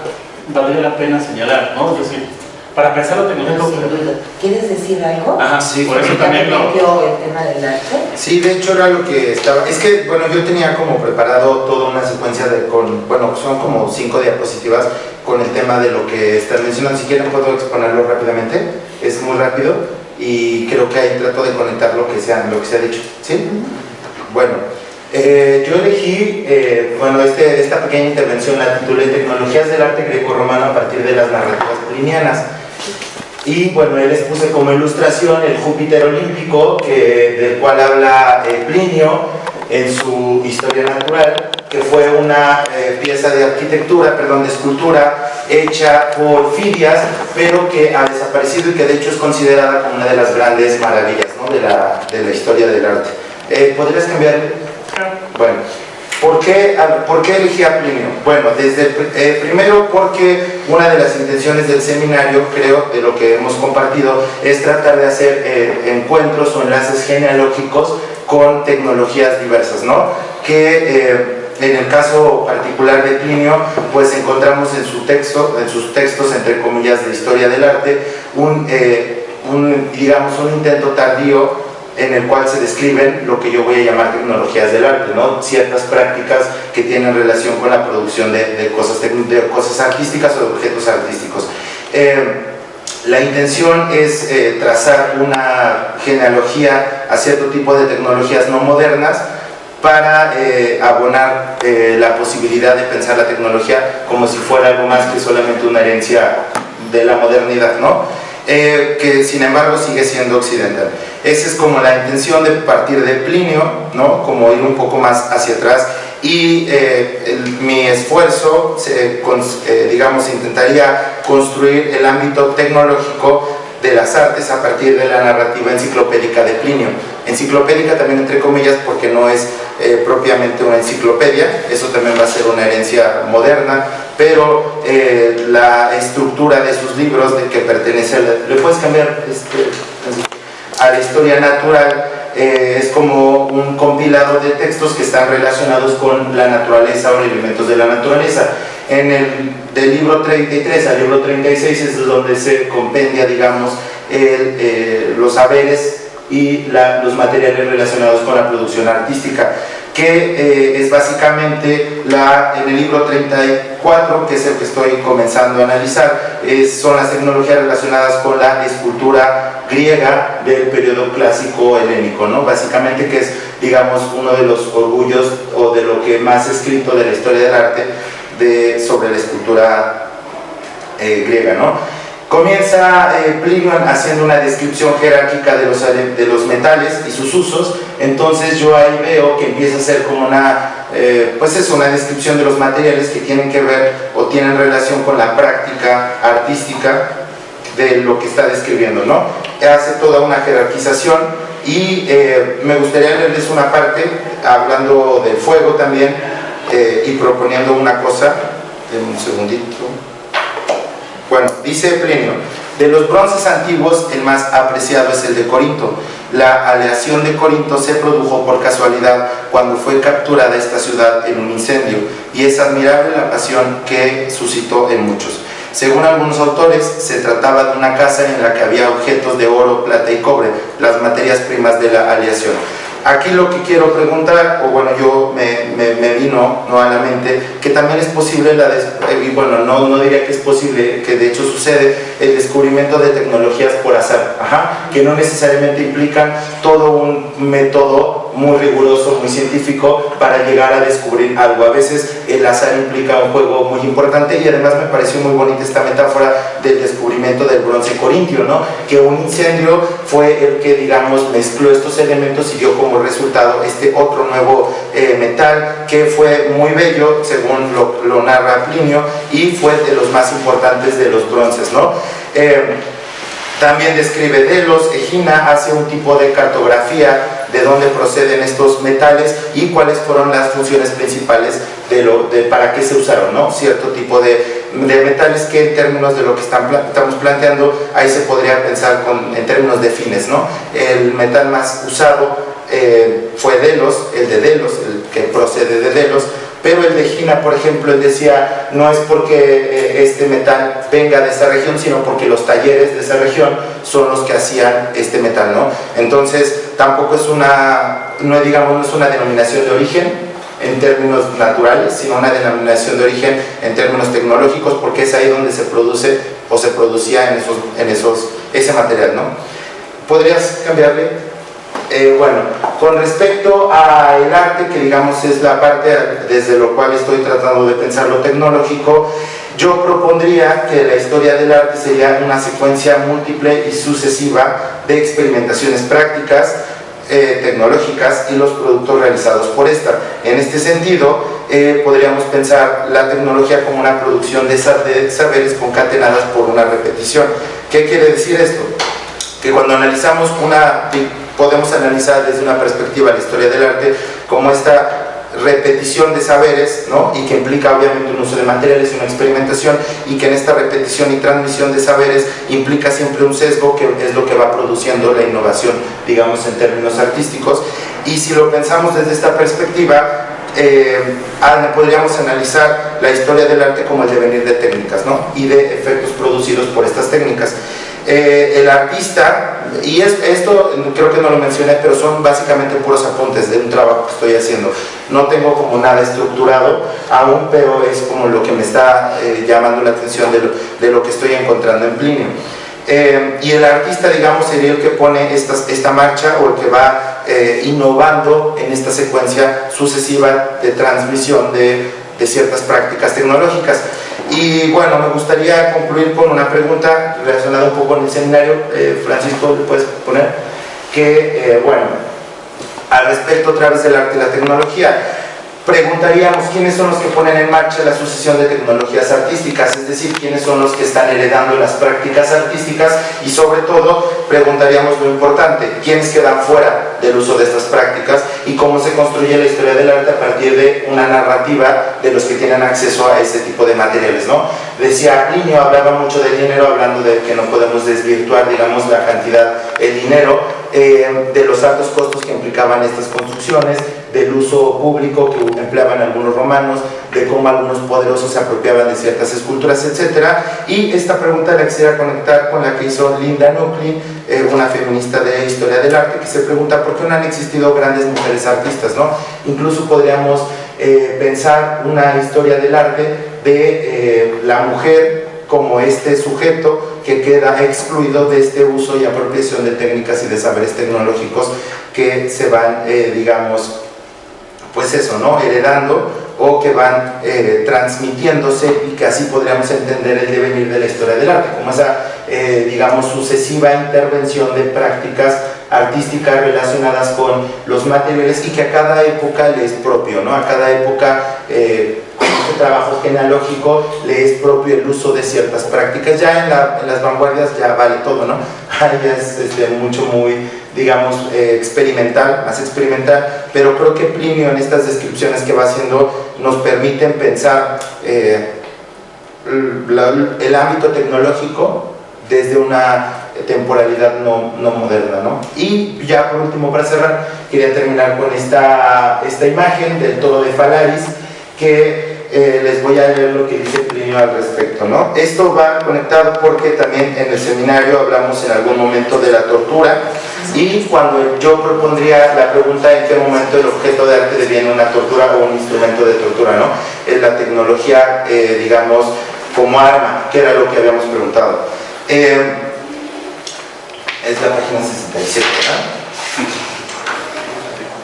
valdría la pena señalar, ¿no? Es decir, Para pensar lo tecnológico. Sin duda. ¿Quieres decir algo? Ajá, sí, por eso también lo... el tema del arte? Sí, de hecho era lo que estaba... Es que, bueno, yo tenía como preparado toda una secuencia son como 5 diapositivas con el tema de lo que estás mencionando. Si quieren puedo exponerlo rápidamente, es muy rápido y creo que ahí trato de conectar lo que se ha dicho, ¿sí? Bueno, yo elegí, esta pequeña intervención la titulé Tecnologías del arte grecorromano a partir de las narrativas plinianas. Y bueno, les puse como ilustración el Júpiter olímpico, del cual habla Plinio en su Historia Natural, que fue una pieza de escultura hecha por Fidias, pero que ha desaparecido y que de hecho es considerada como una de las grandes maravillas, ¿no?, de la historia del arte. ¿Podrías cambiar? Bueno, ¿por qué elegí a Plinio? Bueno, primero porque una de las intenciones del seminario, creo, de lo que hemos compartido, es tratar de hacer encuentros o enlaces genealógicos con tecnologías diversas, ¿no? Que en el caso particular de Plinio, pues encontramos en sus textos, entre comillas, de historia del arte, un intento tardío en el cual se describen lo que yo voy a llamar tecnologías del arte, ¿no? Ciertas prácticas que tienen relación con la producción de cosas artísticas o de objetos artísticos. La intención es trazar una genealogía a cierto tipo de tecnologías no modernas para abonar la posibilidad de pensar la tecnología como si fuera algo más que solamente una herencia de la modernidad, ¿no? Que sin embargo sigue siendo occidental. Esa es como la intención de partir de Plinio, ¿no? Como ir un poco más hacia atrás, y mi esfuerzo, intentaría construir el ámbito tecnológico de las artes a partir de la narrativa enciclopédica de Plinio. Enciclopédica también entre comillas porque no es propiamente una enciclopedia, eso también va a ser una herencia moderna, pero la estructura de sus libros que pertenece ¿le puedes cambiar a la historia natural? Es como un compilado de textos que están relacionados con la naturaleza o elementos de la naturaleza. Del libro 33 al libro 36 es donde se compendia, digamos, los saberes y los materiales relacionados con la producción artística, que es básicamente en el libro 34, que es el que estoy comenzando a analizar, son las tecnologías relacionadas con la escultura griega del periodo clásico helénico, ¿no? Básicamente, que es, digamos, uno de los orgullos o de lo que más escrito de la historia del arte sobre la escultura griega, ¿no? Comienza Plinio haciendo una descripción jerárquica de los metales y sus usos. Entonces yo ahí veo que empieza a ser como una descripción de los materiales que tienen que ver o tienen relación con la práctica artística de lo que está describiendo, ¿no? Hace toda una jerarquización y me gustaría leerles una parte hablando del fuego también y proponiendo una cosa. Denme un segundito. Bueno, dice Plinio: de los bronces antiguos el más apreciado es el de Corinto. La aleación de Corinto se produjo por casualidad cuando fue capturada esta ciudad en un incendio, y es admirable la pasión que suscitó en muchos. Según algunos autores, se trataba de una casa en la que había objetos de oro, plata y cobre, las materias primas de la aleación. Aquí lo que quiero preguntar, o bueno, me vino a la mente que también es posible no diría que es posible, que de hecho sucede, el descubrimiento de tecnologías por azar, que no necesariamente implican todo un método muy riguroso, muy científico para llegar a descubrir algo. A veces el azar implica un juego muy importante, y además me pareció muy bonita esta metáfora del descubrimiento del bronce corintio, ¿no? Que un incendio fue el que, digamos, mezcló estos elementos y dio como resultado este otro nuevo metal que fue muy bello, según lo narra Plinio, y fue de los más importantes de los bronces, ¿no? También describe Delos, Egina, hace un tipo de cartografía de dónde proceden estos metales y cuáles fueron las funciones principales para qué se usaron, ¿no? Cierto tipo de metales que, en términos de lo que estamos planteando, ahí se podría pensar en términos de fines, ¿no? El metal más usado fue Delos, el que procede de Delos, pero el de Gina, por ejemplo, él decía, no es porque este metal venga de esa región, sino porque los talleres de esa región son los que hacían este metal, ¿no? Entonces, tampoco es una denominación de origen en términos naturales, sino una denominación de origen en términos tecnológicos, porque es ahí donde se produce o se producía ese material, ¿no? ¿Podrías cambiarle? Bueno, con respecto al arte, que digamos es la parte desde lo cual estoy tratando de pensar lo tecnológico, yo propondría que la historia del arte sería una secuencia múltiple y sucesiva de experimentaciones prácticas, tecnológicas y los productos realizados por esta. En este sentido, podríamos pensar la tecnología como una producción de saberes concatenadas por una repetición. ¿Qué quiere decir esto? Que cuando analizamos podemos analizar desde una perspectiva la historia del arte como esta repetición de saberes, ¿no? Y que implica obviamente un uso de materiales y una experimentación, y que en esta repetición y transmisión de saberes implica siempre un sesgo, que es lo que va produciendo la innovación, digamos, en términos artísticos. Y si lo pensamos desde esta perspectiva, podríamos analizar la historia del arte como el devenir de técnicas, ¿no? Y de efectos producidos por estas técnicas. El artista, y esto creo que no lo mencioné, pero son básicamente puros apuntes de un trabajo que estoy haciendo. No tengo como nada estructurado aún, pero es como lo que me está llamando la atención de lo que estoy encontrando en Plinio. Y el artista, digamos, sería el que pone esta marcha, o el que va innovando en esta secuencia sucesiva de transmisión de ciertas prácticas tecnológicas. Y bueno, me gustaría concluir con una pregunta relacionada un poco con el seminario. Francisco, ¿le puedes poner? Que, bueno, al respecto otra vez del arte y la tecnología, preguntaríamos quiénes son los que ponen en marcha la sucesión de tecnologías artísticas, es decir, quiénes son los que están heredando las prácticas artísticas, y sobre todo preguntaríamos lo importante, quiénes quedan fuera del uso de estas prácticas y cómo se construye la historia del arte a partir de una narrativa de los que tienen acceso a ese tipo de materiales, ¿no? Decía Plinio, hablaba mucho del dinero, hablando de que no podemos desvirtuar, digamos, la cantidad, el dinero, de los altos costos que implicaban estas construcciones, del uso público que empleaban algunos romanos, de cómo algunos poderosos se apropiaban de ciertas esculturas, etc. Y esta pregunta la quisiera conectar con la que hizo Linda Nucklin, una feminista de historia del arte, que se pregunta por qué no han existido grandes mujeres artistas, ¿no? Incluso podríamos pensar una historia del arte de la mujer como este sujeto que queda excluido de este uso y apropiación de técnicas y de saberes tecnológicos que se van, digamos, pues eso, ¿no? Heredando, o que van transmitiéndose, y que así podríamos entender el devenir de la historia del arte, como esa, digamos, sucesiva intervención de prácticas artísticas relacionadas con los materiales, y que a cada época le es propio, ¿no? A cada época, este trabajo genealógico le es propio el uso de ciertas prácticas. Ya en las vanguardias ya vale todo, ¿no? Ya es mucho, muy, digamos, experimental, más experimental, pero creo que Plinio en estas descripciones que va haciendo nos permiten pensar el ámbito tecnológico desde una temporalidad no moderna, ¿no? Y ya por último, para cerrar, quería terminar con esta imagen del toro de Falaris, que les voy a leer lo que dice Plinio al respecto, ¿no? Esto va conectado porque también en el seminario hablamos en algún momento de la tortura, y cuando yo propondría la pregunta en qué momento el objeto de arte deviene una tortura o un instrumento de tortura, ¿no? Es la tecnología, digamos, como arma, que era lo que habíamos preguntado. Es la página 67,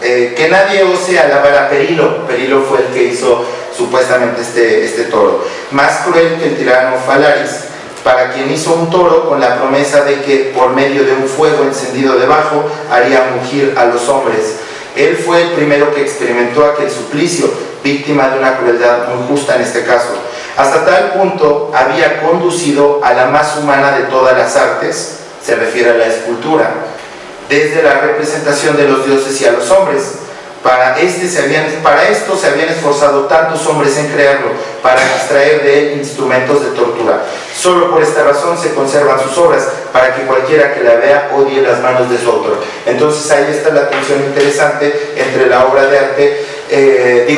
¿verdad? Que nadie ose alabar a Perilo. Perilo fue el que hizo supuestamente este toro. Más cruel que el tirano Falaris, para quien hizo un toro con la promesa de que por medio de un fuego encendido debajo haría mugir a los hombres. Él fue el primero que experimentó aquel suplicio, víctima de una crueldad muy justa en este caso. Hasta tal punto había conducido a la más humana de todas las artes, se refiere a la escultura, desde la representación de los dioses y a los hombres. Para esto se habían esforzado tantos hombres en crearlo, para extraer de él instrumentos de tortura. Solo por esta razón se conservan sus obras, para que cualquiera que la vea odie las manos de su autor. Entonces ahí está la tensión interesante entre la obra de arte el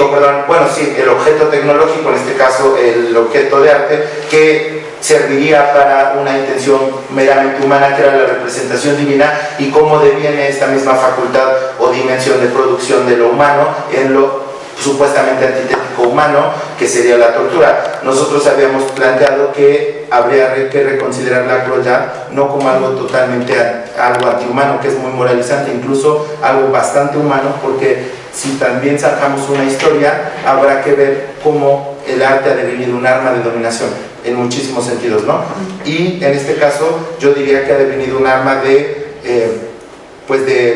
objeto tecnológico, en este caso el objeto de arte, que serviría para una intención meramente humana, que era la representación divina, y cómo deviene esta misma facultad o dimensión de producción de lo humano en lo supuestamente antitético humano, que sería la tortura. Nosotros habíamos planteado que habría que reconsiderar la crueldad no como algo totalmente algo antihumano, que es muy moralizante, incluso algo bastante humano, porque si también sacamos una historia, habrá que ver cómo el arte ha devenido un arma de dominación en muchísimos sentidos, ¿no? Y en este caso yo diría que ha devenido un arma de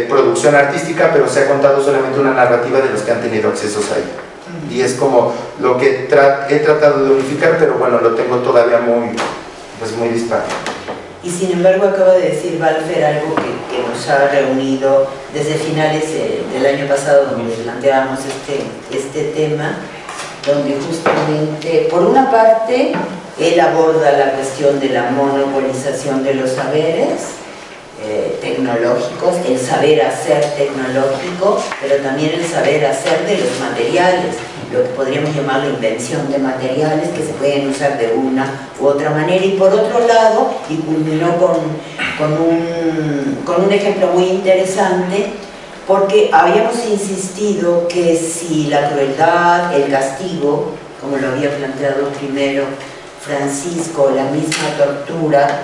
producción artística, pero se ha contado solamente una narrativa de los que han tenido accesos a ella. Y es como lo que he tratado de unificar, pero bueno, lo tengo todavía muy disparo. Y sin embargo acaba de decir Valfer algo que nos ha reunido desde finales del año pasado, donde planteábamos este tema, donde justamente, por una parte, él aborda la cuestión de la monopolización de los saberes tecnológicos, el saber hacer tecnológico, pero también el saber hacer de los materiales, lo que podríamos llamar la invención de materiales que se pueden usar de una u otra manera. Y por otro lado, y culminó con un ejemplo muy interesante, porque habíamos insistido que si la crueldad, el castigo, como lo había planteado primero Francisco, la misma tortura,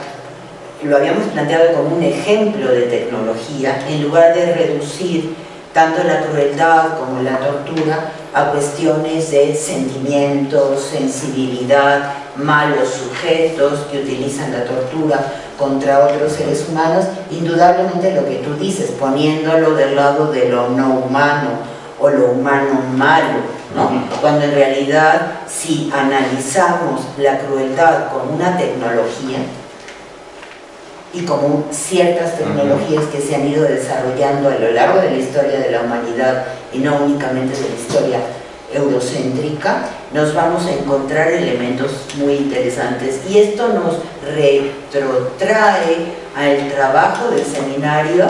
lo habíamos planteado como un ejemplo de tecnología, en lugar de reducir tanto la crueldad como la tortura a cuestiones de sentimientos, sensibilidad, malos sujetos que utilizan la tortura contra otros seres humanos. Indudablemente lo que tú dices, poniéndolo del lado de lo no humano o lo humano malo, ¿no? Cuando en realidad, si analizamos la crueldad como una tecnología, y como ciertas tecnologías que se han ido desarrollando a lo largo de la historia de la humanidad y no únicamente de la historia eurocéntrica, nos vamos a encontrar elementos muy interesantes, y esto nos retrotrae al trabajo del seminario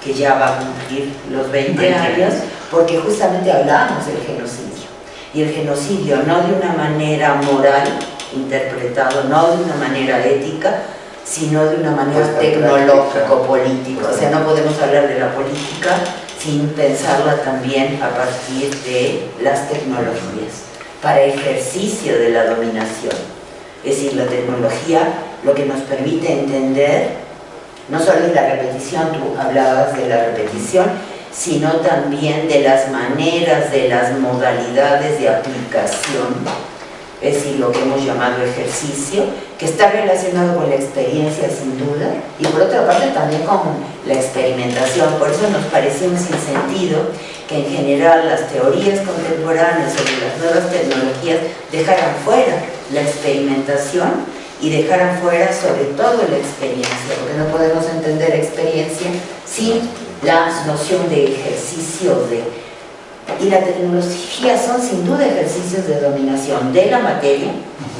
que ya va a cumplir los 20 años, porque justamente hablábamos del genocidio, y el genocidio no de una manera moral interpretado, no de una manera ética, sino de una manera tecnológico-política. O sea, no podemos hablar de la política sin pensarla también a partir de las tecnologías para ejercicio de la dominación. Es decir, la tecnología lo que nos permite entender no solo es la repetición, tú hablabas de la repetición, sino también de las maneras, de las modalidades de aplicación, es decir, lo que hemos llamado ejercicio, que está relacionado con la experiencia sin duda, y por otra parte también con la experimentación. Por eso nos pareció un sinsentido que en general las teorías contemporáneas sobre las nuevas tecnologías dejaran fuera la experimentación y dejaran fuera sobre todo la experiencia, porque no podemos entender experiencia sin la noción de ejercicio y la tecnología son sin duda ejercicios de dominación de la materia,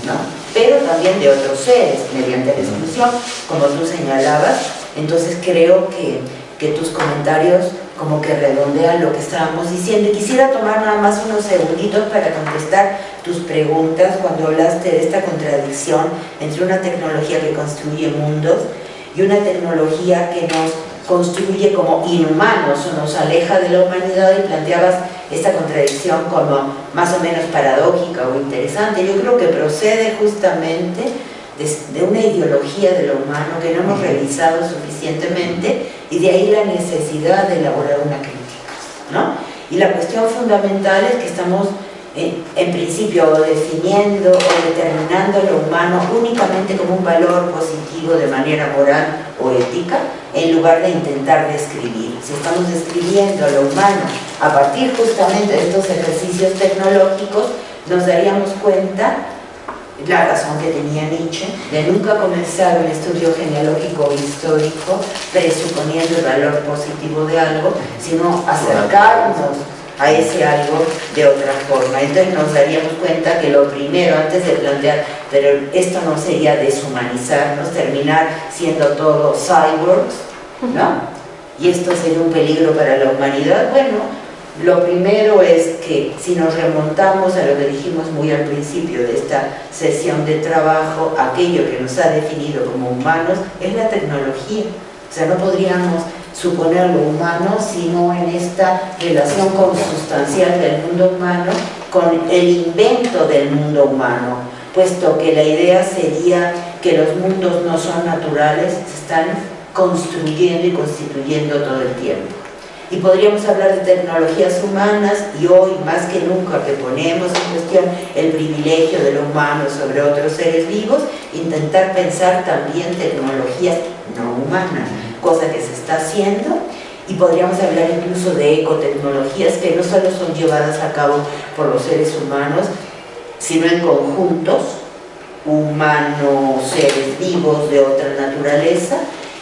¿no? Pero también de otros seres, mediante la exclusión, como tú señalabas. Entonces creo que tus comentarios como que redondean lo que estábamos diciendo. Y quisiera tomar nada más unos segunditos para contestar tus preguntas cuando hablaste de esta contradicción entre una tecnología que construye mundos y una tecnología que nos construye como inhumanos o nos aleja de la humanidad, y planteabas esta contradicción como más o menos paradójica o interesante. Yo creo que procede justamente de una ideología de lo humano que no hemos revisado suficientemente, y de ahí la necesidad de elaborar una crítica, ¿no? Y la cuestión fundamental es que estamos en principio definiendo o determinando lo humano únicamente como un valor positivo de manera moral o ética, en lugar de intentar describir. Si estamos describiendo lo humano a partir justamente de estos ejercicios tecnológicos, nos daríamos cuenta la razón que tenía Nietzsche de nunca comenzar un estudio genealógico o histórico presuponiendo el valor positivo de algo, sino acercarnos a ese algo de otra forma. Entonces nos daríamos cuenta que lo primero, antes de plantear, pero esto no sería deshumanizarnos, terminar siendo todos cyborgs, ¿no? Y esto sería un peligro para la humanidad. Bueno, Lo primero es que si nos remontamos a lo que dijimos muy al principio de esta sesión de trabajo, aquello que nos ha definido como humanos es la tecnología. O sea, no podríamos suponer lo humano sino en esta relación consustancial del mundo humano con el invento del mundo humano, puesto que la idea sería que los mundos no son naturales, se están construyendo y constituyendo todo el tiempo. Y podríamos hablar de tecnologías humanas, y hoy más que nunca que ponemos en cuestión el privilegio de lo humano sobre otros seres vivos, intentar pensar también tecnologías no humanas, cosa que se está haciendo. Y podríamos hablar incluso de ecotecnologías que no solo son llevadas a cabo por los seres humanos, sino en conjuntos humanos, seres vivos de otra naturaleza.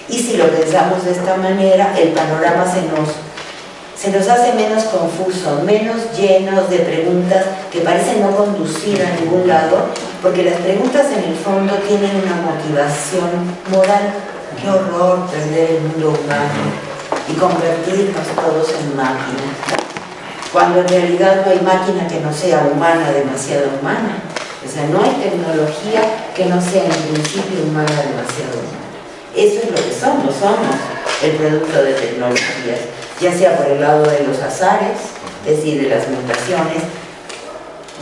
Y si lo pensamos de esta manera, el panorama se nos hace menos confuso, menos llenos de preguntas que parecen no conducir a ningún lado, porque las preguntas en el fondo tienen una motivación moral. Qué horror perder el mundo humano y convertirnos todos en máquinas, cuando en realidad no hay máquina que no sea humana, demasiado humana. O sea, no hay tecnología que no sea en principio humana, demasiado humana. Eso es lo que somos el producto de tecnologías, ya sea por el lado de los azares, es decir, de las mutaciones,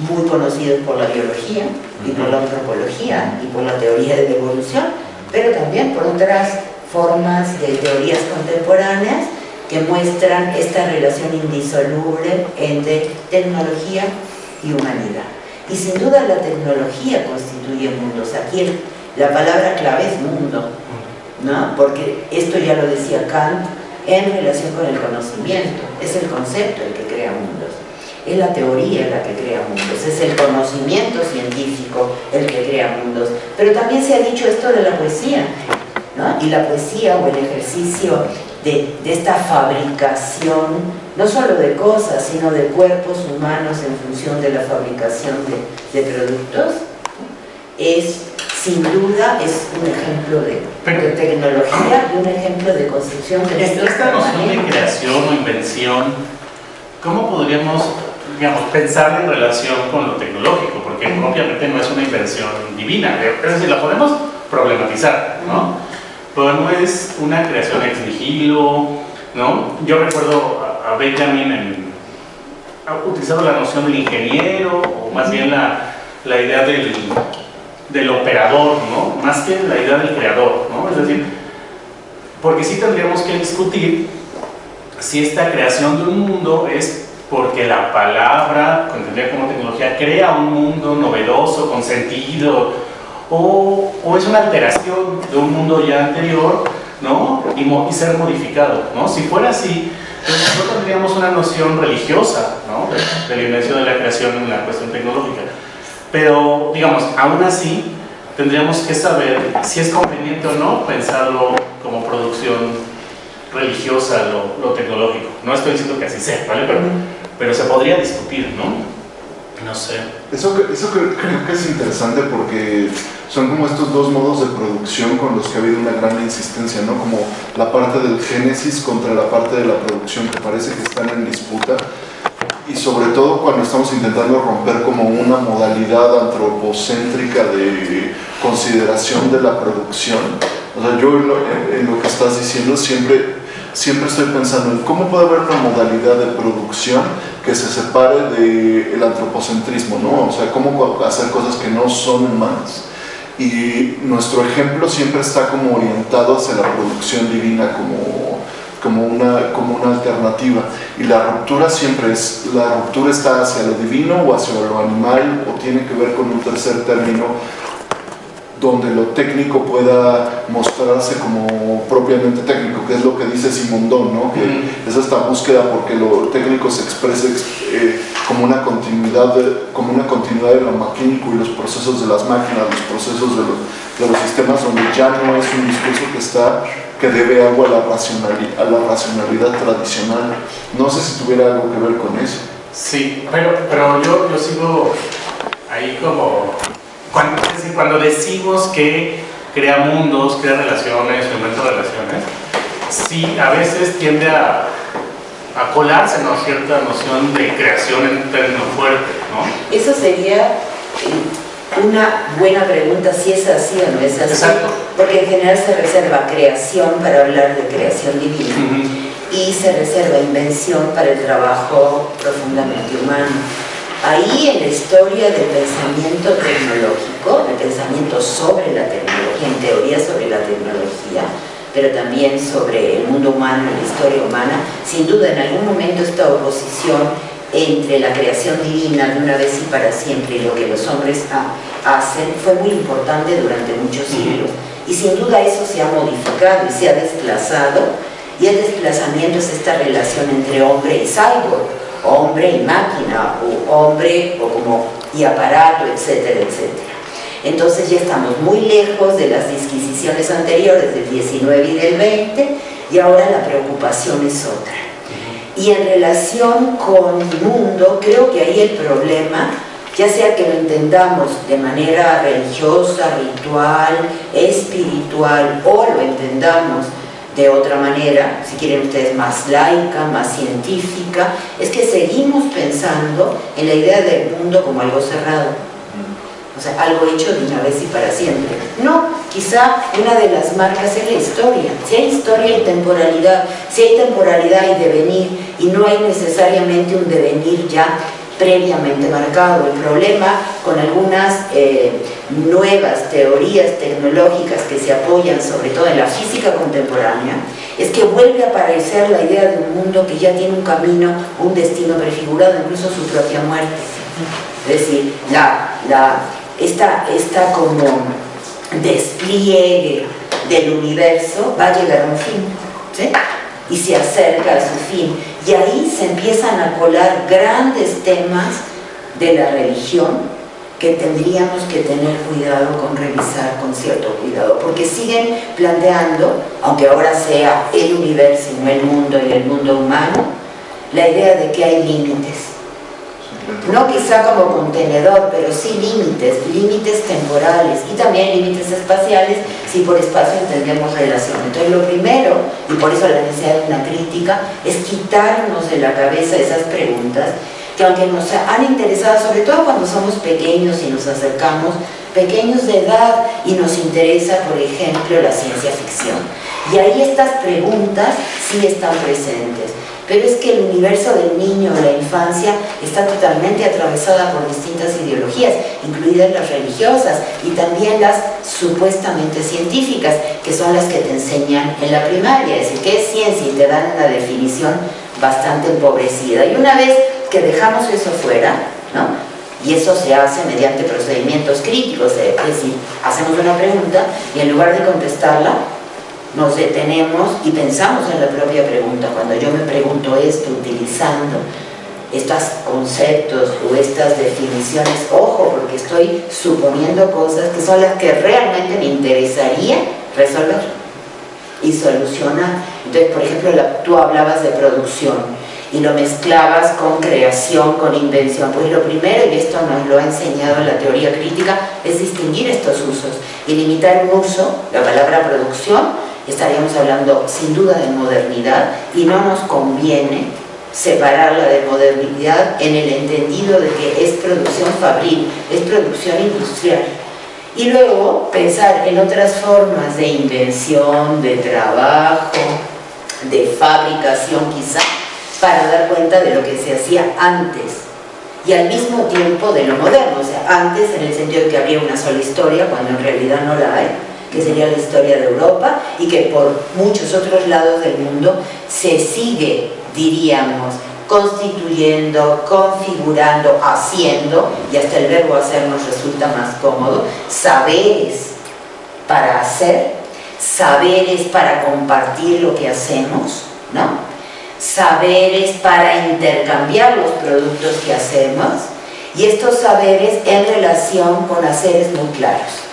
muy conocidos por la biología y por la antropología y por la teoría de la evolución, pero también por otras formas de teorías contemporáneas que muestran esta relación indisoluble entre tecnología y humanidad. Y sin duda la tecnología constituye mundos. Aquí la palabra clave es mundo, ¿no? Porque esto ya lo decía Kant en relación con el conocimiento. Es el concepto el que crea mundos, es la teoría la que crea mundos, es el conocimiento científico el que crea mundos. Pero también se ha dicho esto de la poesía, ¿no? Y la poesía o el ejercicio de esta fabricación, no solo de cosas, sino de cuerpos humanos en función de la fabricación de productos, es sin duda es un ejemplo de tecnología y un ejemplo de construcción de esta noción de creación o invención, ¿cómo podríamos, digamos, pensar en relación con lo tecnológico? Porque obviamente no es una invención divina, es decir, la podemos problematizar, ¿no? Pero no es una creación ex nihilo, ¿no? Yo recuerdo a Benjamin ha utilizado la noción del ingeniero, o más bien la idea del operador, ¿no? Más que la idea del creador, ¿no? Es decir, porque sí tendríamos que discutir si esta creación de un mundo es porque la palabra, entendida como tecnología, crea un mundo novedoso, con sentido, o es una alteración de un mundo ya anterior, ¿no? Y ser modificado, ¿no? Si fuera así, entonces no tendríamos una noción religiosa, ¿no? De la invención de la creación en la cuestión tecnológica. Pero, digamos, aún así, tendríamos que saber si es conveniente o no pensarlo como producción religiosa, lo tecnológico. No estoy diciendo que así sea, ¿vale? Pero se podría discutir, ¿no? No sé. Eso creo que es interesante porque son como estos dos modos de producción con los que ha habido una gran insistencia, ¿no? Como la parte del génesis contra la parte de la producción, que parece que están en disputa. Y sobre todo cuando estamos intentando romper como una modalidad antropocéntrica de consideración de la producción. O sea, yo en lo que estás diciendo siempre estoy pensando en cómo puede haber una modalidad de producción que se separe del antropocentrismo, ¿no? O sea, cómo hacer cosas que no son humanas. Y nuestro ejemplo siempre está como orientado hacia la producción divina como una alternativa, y la ruptura está hacia lo divino o hacia lo animal, o tiene que ver con un tercer término donde lo técnico pueda mostrarse como propiamente técnico, que es lo que dice Simondon, ¿no? Que es esta búsqueda porque lo técnico se exprese como una continuidad de lo maquínico y los procesos de las máquinas, los procesos de los sistemas, donde ya no es un discurso que debe algo a la racionalidad tradicional. No sé si tuviera algo que ver con eso. Sí, pero yo sigo ahí como... Cuando decimos que crea mundos, crea relaciones, inventa relaciones, sí, a veces tiende a a colarse, ¿no?, cierta noción de creación en términos fuertes, ¿no? Eso sería una buena pregunta, si es así o no es así. Exacto. Porque en general se reserva creación para hablar de creación divina y se reserva invención para el trabajo profundamente humano. Ahí en la historia del pensamiento tecnológico, el pensamiento sobre la tecnología, en teoría sobre la tecnología, pero también sobre el mundo humano, la historia humana, sin duda en algún momento esta oposición entre la creación divina de una vez y para siempre y lo que los hombres hacen fue muy importante durante muchos siglos. Y sin duda eso se ha modificado y se ha desplazado, y el desplazamiento es esta relación entre hombre y cyborg, hombre y máquina, o hombre y aparato, etcétera, etcétera. Entonces ya estamos muy lejos de las disquisiciones anteriores del 19 y del 20, y ahora la preocupación es otra. Y en relación con el mundo, creo que ahí el problema, ya sea que lo entendamos de manera religiosa, ritual, espiritual, o lo entendamos de otra manera, si quieren ustedes más laica, más científica, es que seguimos pensando en la idea del mundo como algo cerrado, o sea, algo hecho de una vez y para siempre. No, quizá una de las marcas es la historia. Si hay historia hay temporalidad, si hay temporalidad hay devenir, y no hay necesariamente un devenir ya previamente marcado. El problema con algunas nuevas teorías tecnológicas que se apoyan sobre todo en la física contemporánea es que vuelve a aparecer la idea de un mundo que ya tiene un camino, un destino prefigurado, incluso su propia muerte. Es decir, esta como despliegue del universo va a llegar a un fin, ¿sí? Y se acerca a su fin, y ahí se empiezan a colar grandes temas de la religión que tendríamos que tener cuidado con revisar con cierto cuidado, porque siguen planteando, aunque ahora sea el universo y no el mundo y el mundo humano, la idea de que hay límites. No quizá como contenedor, pero sí límites temporales y también límites espaciales, si por espacio entendemos relación. Entonces lo primero, y por eso la necesidad de una crítica, es quitarnos de la cabeza esas preguntas que aunque nos han interesado, sobre todo cuando somos pequeños y nos acercamos, pequeños de edad, y nos interesa, por ejemplo, la ciencia ficción. Y ahí estas preguntas sí están presentes. Pero es que el universo del niño o la infancia está totalmente atravesada por distintas ideologías, incluidas las religiosas y también las supuestamente científicas, que son las que te enseñan en la primaria. Es decir, ¿qué es ciencia? Y te dan una definición bastante empobrecida. Y una vez que dejamos eso fuera, ¿no?, y eso se hace mediante procedimientos críticos, es decir, hacemos una pregunta y en lugar de contestarla, nos detenemos y pensamos en la propia pregunta. Cuando yo me pregunto esto utilizando estos conceptos o estas definiciones, ojo, porque estoy suponiendo cosas que son las que realmente me interesaría resolver y solucionar. Entonces, por ejemplo, tú hablabas de producción y lo mezclabas con creación, con invención. Pues lo primero, y esto nos lo ha enseñado la teoría crítica, es distinguir estos usos y limitar un uso, la palabra producción, estaríamos hablando sin duda de modernidad, y no nos conviene separarla de modernidad en el entendido de que es producción fabril, es producción industrial. Y luego pensar en otras formas de invención, de trabajo, de fabricación quizá, para dar cuenta de lo que se hacía antes y al mismo tiempo de lo moderno. O sea, antes en el sentido de que había una sola historia, cuando en realidad no la hay, que sería la historia de Europa, y que por muchos otros lados del mundo se sigue, diríamos, constituyendo, configurando, haciendo, y hasta el verbo hacer nos resulta más cómodo, saberes para hacer, saberes para compartir lo que hacemos, ¿no?, saberes para intercambiar los productos que hacemos, y estos saberes en relación con haceres muy claros,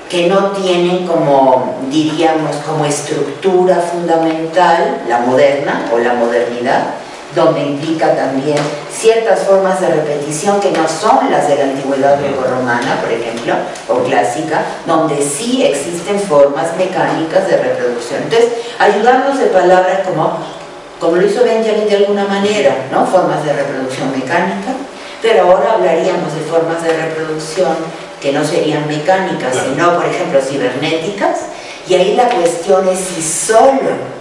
que no tienen como, diríamos, como estructura fundamental la moderna o la modernidad, donde implica también ciertas formas de repetición que no son las de la antigüedad grecorromana, por ejemplo, o clásica, donde sí existen formas mecánicas de reproducción. Entonces, ayudarnos de palabras como como lo hizo Benjamin de alguna manera, ¿no? Formas de reproducción mecánica, pero ahora hablaríamos de formas de reproducción que no serían mecánicas, sino, por ejemplo, cibernéticas, y ahí la cuestión es si solo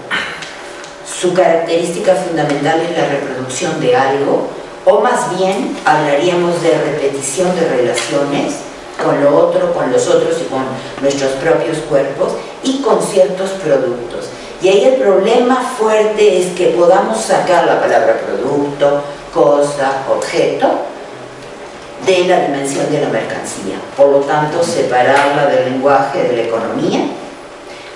su característica fundamental es la reproducción de algo, o más bien hablaríamos de repetición de relaciones con lo otro, con los otros y con nuestros propios cuerpos y con ciertos productos. Y ahí el problema fuerte es que podamos sacar la palabra producto, cosa, objeto de la dimensión de la mercancía. Por lo tanto, separarla del lenguaje de la economía,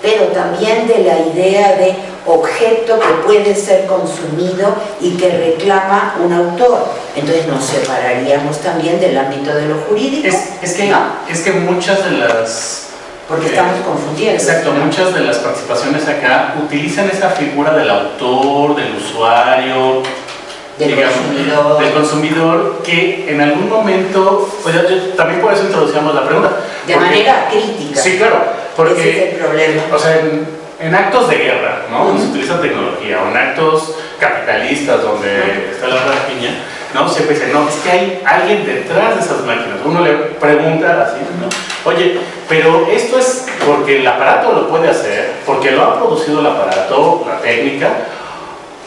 pero también de la idea de objeto que puede ser consumido y que reclama un autor. Entonces nos separaríamos también del ámbito de lo jurídico. Es que muchas de las... Porque estamos confundiendo. Exacto, muchas de las participaciones acá utilizan esa figura del autor, del usuario, del consumidor, que en algún momento, pues también por eso introducíamos la pregunta. De manera crítica. Sí, claro, porque ese es el problema. O sea, en actos de guerra, ¿no? Donde se utiliza tecnología, o en actos capitalistas donde está la rapiña, ¿no? Siempre dicen, no, es que hay alguien detrás de esas máquinas. Uno le pregunta así, ¿no? Oye, pero esto es porque el aparato lo puede hacer, porque lo ha producido el aparato, la técnica,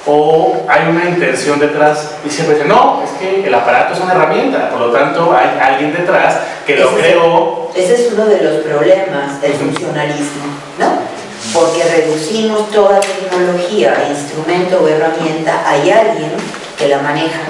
o hay una intención detrás. Y siempre dicen, no, es que el aparato es una herramienta, por lo tanto hay alguien detrás que lo creó. Ese es uno de los problemas del funcionalismo, ¿no? Porque reducimos toda tecnología a instrumento o herramienta, hay alguien que la maneja.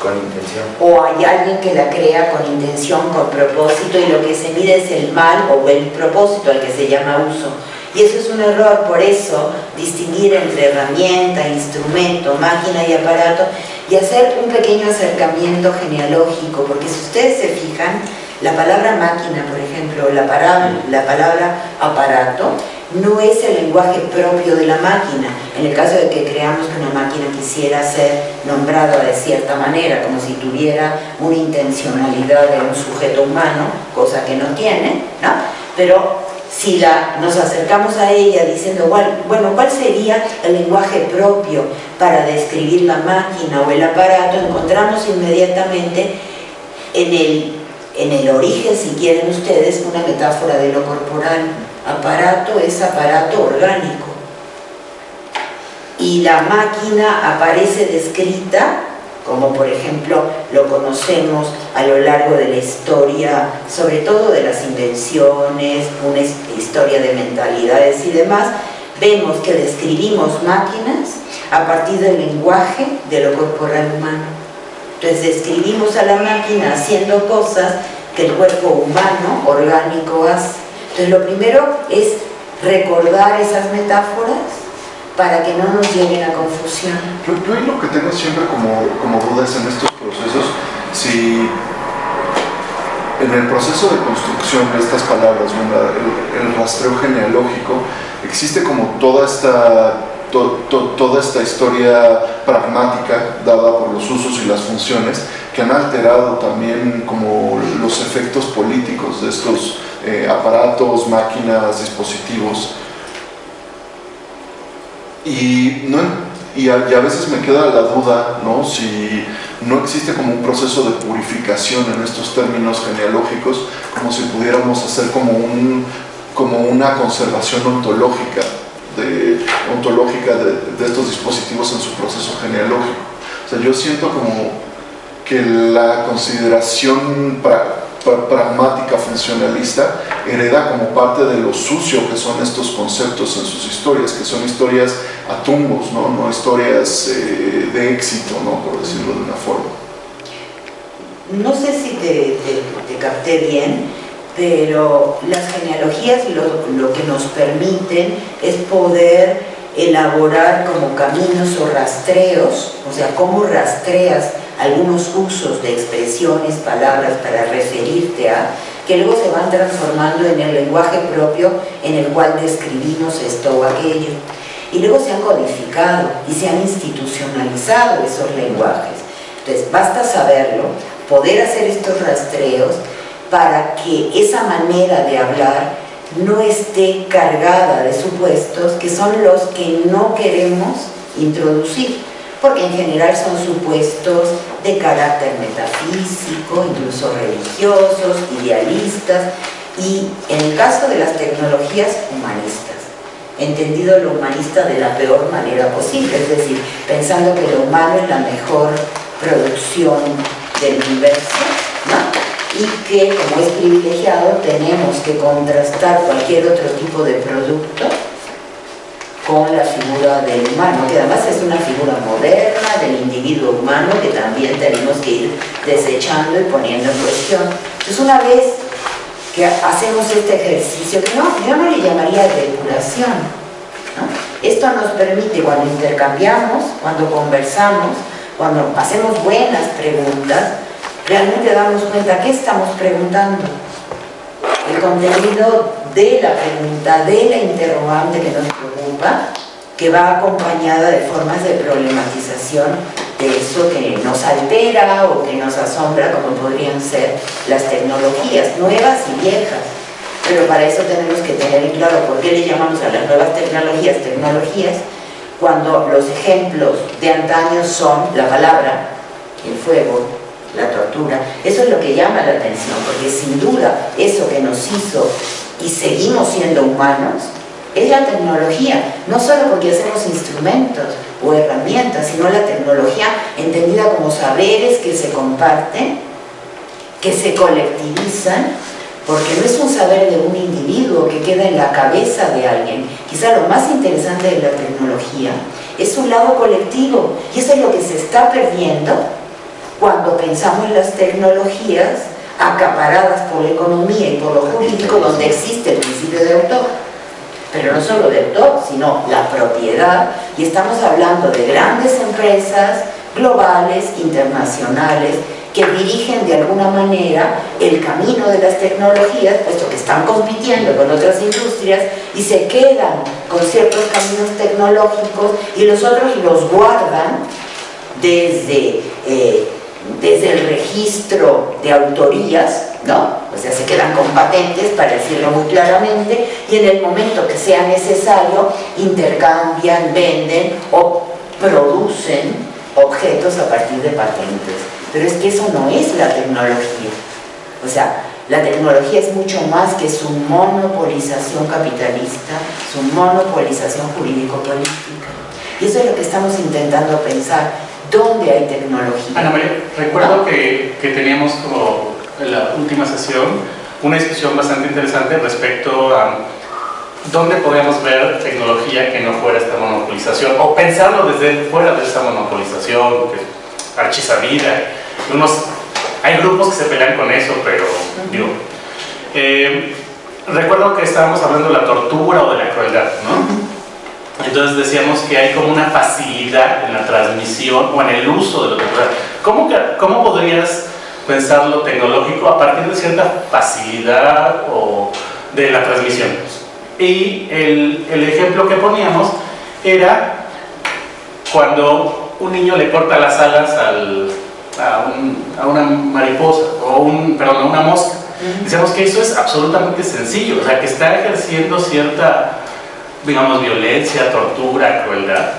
Con intención. O hay alguien que la crea con intención, con propósito, y lo que se mide es el mal o el propósito al que se llama uso. Y eso es un error, por eso distinguir entre herramienta, instrumento, máquina y aparato, y hacer un pequeño acercamiento genealógico, porque si ustedes se fijan, la palabra máquina, por ejemplo, la palabra aparato, no es el lenguaje propio de la máquina. En el caso de que creamos que una máquina quisiera ser nombrada de cierta manera, como si tuviera una intencionalidad de un sujeto humano, cosa que no tiene, ¿no? Pero si nos acercamos a ella diciendo, bueno, ¿cuál sería el lenguaje propio para describir la máquina o el aparato? Encontramos inmediatamente en el origen, si quieren ustedes, una metáfora de lo corporal. Aparato es aparato orgánico. Y la máquina aparece descrita, como por ejemplo lo conocemos a lo largo de la historia, sobre todo de las invenciones, una historia de mentalidades y demás. Vemos que describimos máquinas a partir del lenguaje de lo corporal humano. Entonces describimos a la máquina haciendo cosas que el cuerpo humano, orgánico, hace. Entonces lo primero es recordar esas metáforas para que no nos lleguen a confusión. Yo ahí lo que tengo siempre como dudas en estos procesos, si en el proceso de construcción de estas palabras, el rastreo genealógico, existe como toda esta historia pragmática dada por los usos y las funciones que han alterado también como los efectos políticos de estos aparatos, máquinas, dispositivos. Y a veces me queda la duda, ¿no? Si no existe como un proceso de purificación en estos términos genealógicos, como si pudiéramos hacer como una conservación ontológica de estos dispositivos en su proceso genealógico. O sea, yo siento como que la consideración pragmática funcionalista hereda como parte de lo sucio que son estos conceptos en sus historias, que son historias a tumbos, no historias de éxito, ¿no? Por decirlo de una forma. No sé si te capté bien, pero las genealogías lo que nos permiten es poder elaborar como caminos o rastreos, o sea, cómo rastreas algunos usos de expresiones, palabras para referirte a, que luego se van transformando en el lenguaje propio en el cual describimos esto o aquello. Y luego se han codificado y se han institucionalizado esos lenguajes. Entonces, basta saberlo, poder hacer estos rastreos para que esa manera de hablar no esté cargada de supuestos que son los que no queremos introducir, porque en general son supuestos de carácter metafísico, incluso religiosos, idealistas, y en el caso de las tecnologías, humanistas, entendido lo humanista de la peor manera posible, es decir, pensando que lo humano es la mejor producción del universo, ¿no? Y que como es privilegiado tenemos que contrastar cualquier otro tipo de producto con la figura del humano, que además es una figura moderna del individuo humano que también tenemos que ir desechando y poniendo en cuestión. Entonces, una vez que hacemos este ejercicio, que yo no le llamaría depuración, ¿no? Esto nos permite, cuando intercambiamos, cuando conversamos, cuando hacemos buenas preguntas, realmente damos cuenta qué estamos preguntando. El contenido de la pregunta, de la interrogante que nos preocupa, que va acompañada de formas de problematización de eso que nos altera o que nos asombra, como podrían ser las tecnologías, nuevas y viejas. Pero para eso tenemos que tener en claro por qué le llamamos a las nuevas tecnologías, cuando los ejemplos de antaño son la palabra, el fuego, la tortura. Eso es lo que llama la atención, porque sin duda eso que nos hizo y seguimos siendo humanos es la tecnología, no solo porque hacemos instrumentos o herramientas, sino la tecnología entendida como saberes que se comparten, que se colectivizan, porque no es un saber de un individuo que queda en la cabeza de alguien. Quizá lo más interesante de la tecnología es su lado colectivo, y eso es lo que se está perdiendo cuando pensamos en las tecnologías acaparadas por la economía y por lo jurídico, donde existe el principio de autor, pero no solo de autor, sino la propiedad, y estamos hablando de grandes empresas globales, internacionales, que dirigen de alguna manera el camino de las tecnologías, puesto que están compitiendo con otras industrias y se quedan con ciertos caminos tecnológicos y los otros los guardan desde el registro de autorías, ¿no? O sea, se quedan con patentes, para decirlo muy claramente, y en el momento que sea necesario intercambian, venden o producen objetos a partir de patentes. Pero es que eso no es la tecnología. O sea, la tecnología es mucho más que su monopolización capitalista, su monopolización jurídico-política. Y eso es lo que estamos intentando pensar. ¿Dónde hay tecnología? Ana María, recuerdo que teníamos como en la última sesión una discusión bastante interesante respecto a dónde podemos ver tecnología que no fuera esta monopolización, o pensarlo desde fuera de esta monopolización, que es archisabida. Hay grupos que se pelean con eso, pero digo, recuerdo que estábamos hablando de la tortura o de la crueldad, ¿no? Entonces decíamos que hay como una facilidad en la transmisión o en el uso de lo tecnológico. ¿Cómo podrías pensar lo tecnológico a partir de cierta facilidad o de la transmisión? Y el ejemplo que poníamos era cuando un niño le corta las alas a una mariposa o a una mosca. Decíamos que eso es absolutamente sencillo, o sea, que está ejerciendo cierta, digamos, violencia, tortura, crueldad,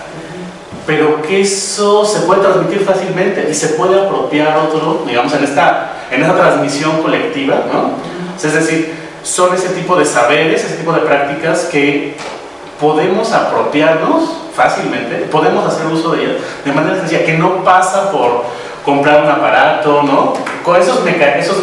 pero que eso se puede transmitir fácilmente y se puede apropiar otro, digamos, en esa transmisión colectiva, ¿no? Es decir, son ese tipo de saberes, ese tipo de prácticas que podemos apropiarnos fácilmente, podemos hacer uso de ellas de manera sencilla, que no pasa por comprar un aparato, ¿no? Con esos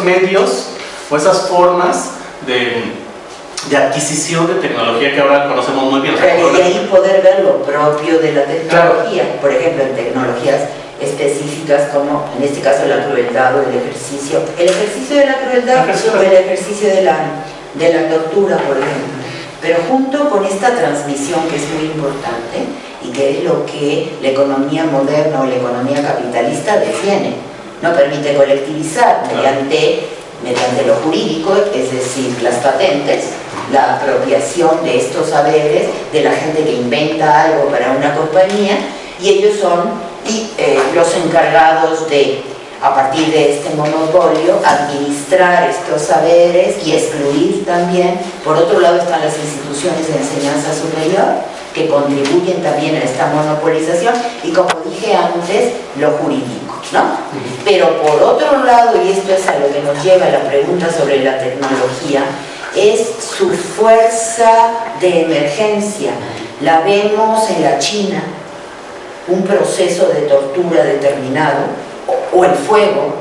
medios o esas formas de adquisición de tecnología que ahora conocemos muy bien. Pero y ahí poder ver lo propio de la tecnología, claro. Por ejemplo, en tecnologías específicas como en este caso la crueldad o el ejercicio de la crueldad o el ejercicio de la tortura, por ejemplo. Pero junto con esta transmisión, que es muy importante y que es lo que la economía moderna o la economía capitalista defiende, no permite colectivizar mediante lo jurídico, es decir, las patentes, la apropiación de estos saberes de la gente que inventa algo para una compañía, y ellos son los encargados de, a partir de este monopolio, administrar estos saberes y excluir también. Por otro lado están las instituciones de enseñanza superior, que contribuyen también a esta monopolización, y como dije antes, lo jurídico, ¿no? Pero por otro lado, y esto es a lo que nos lleva a la pregunta sobre la tecnología, es su fuerza de emergencia. La vemos en la China, un proceso de tortura determinado, o el fuego,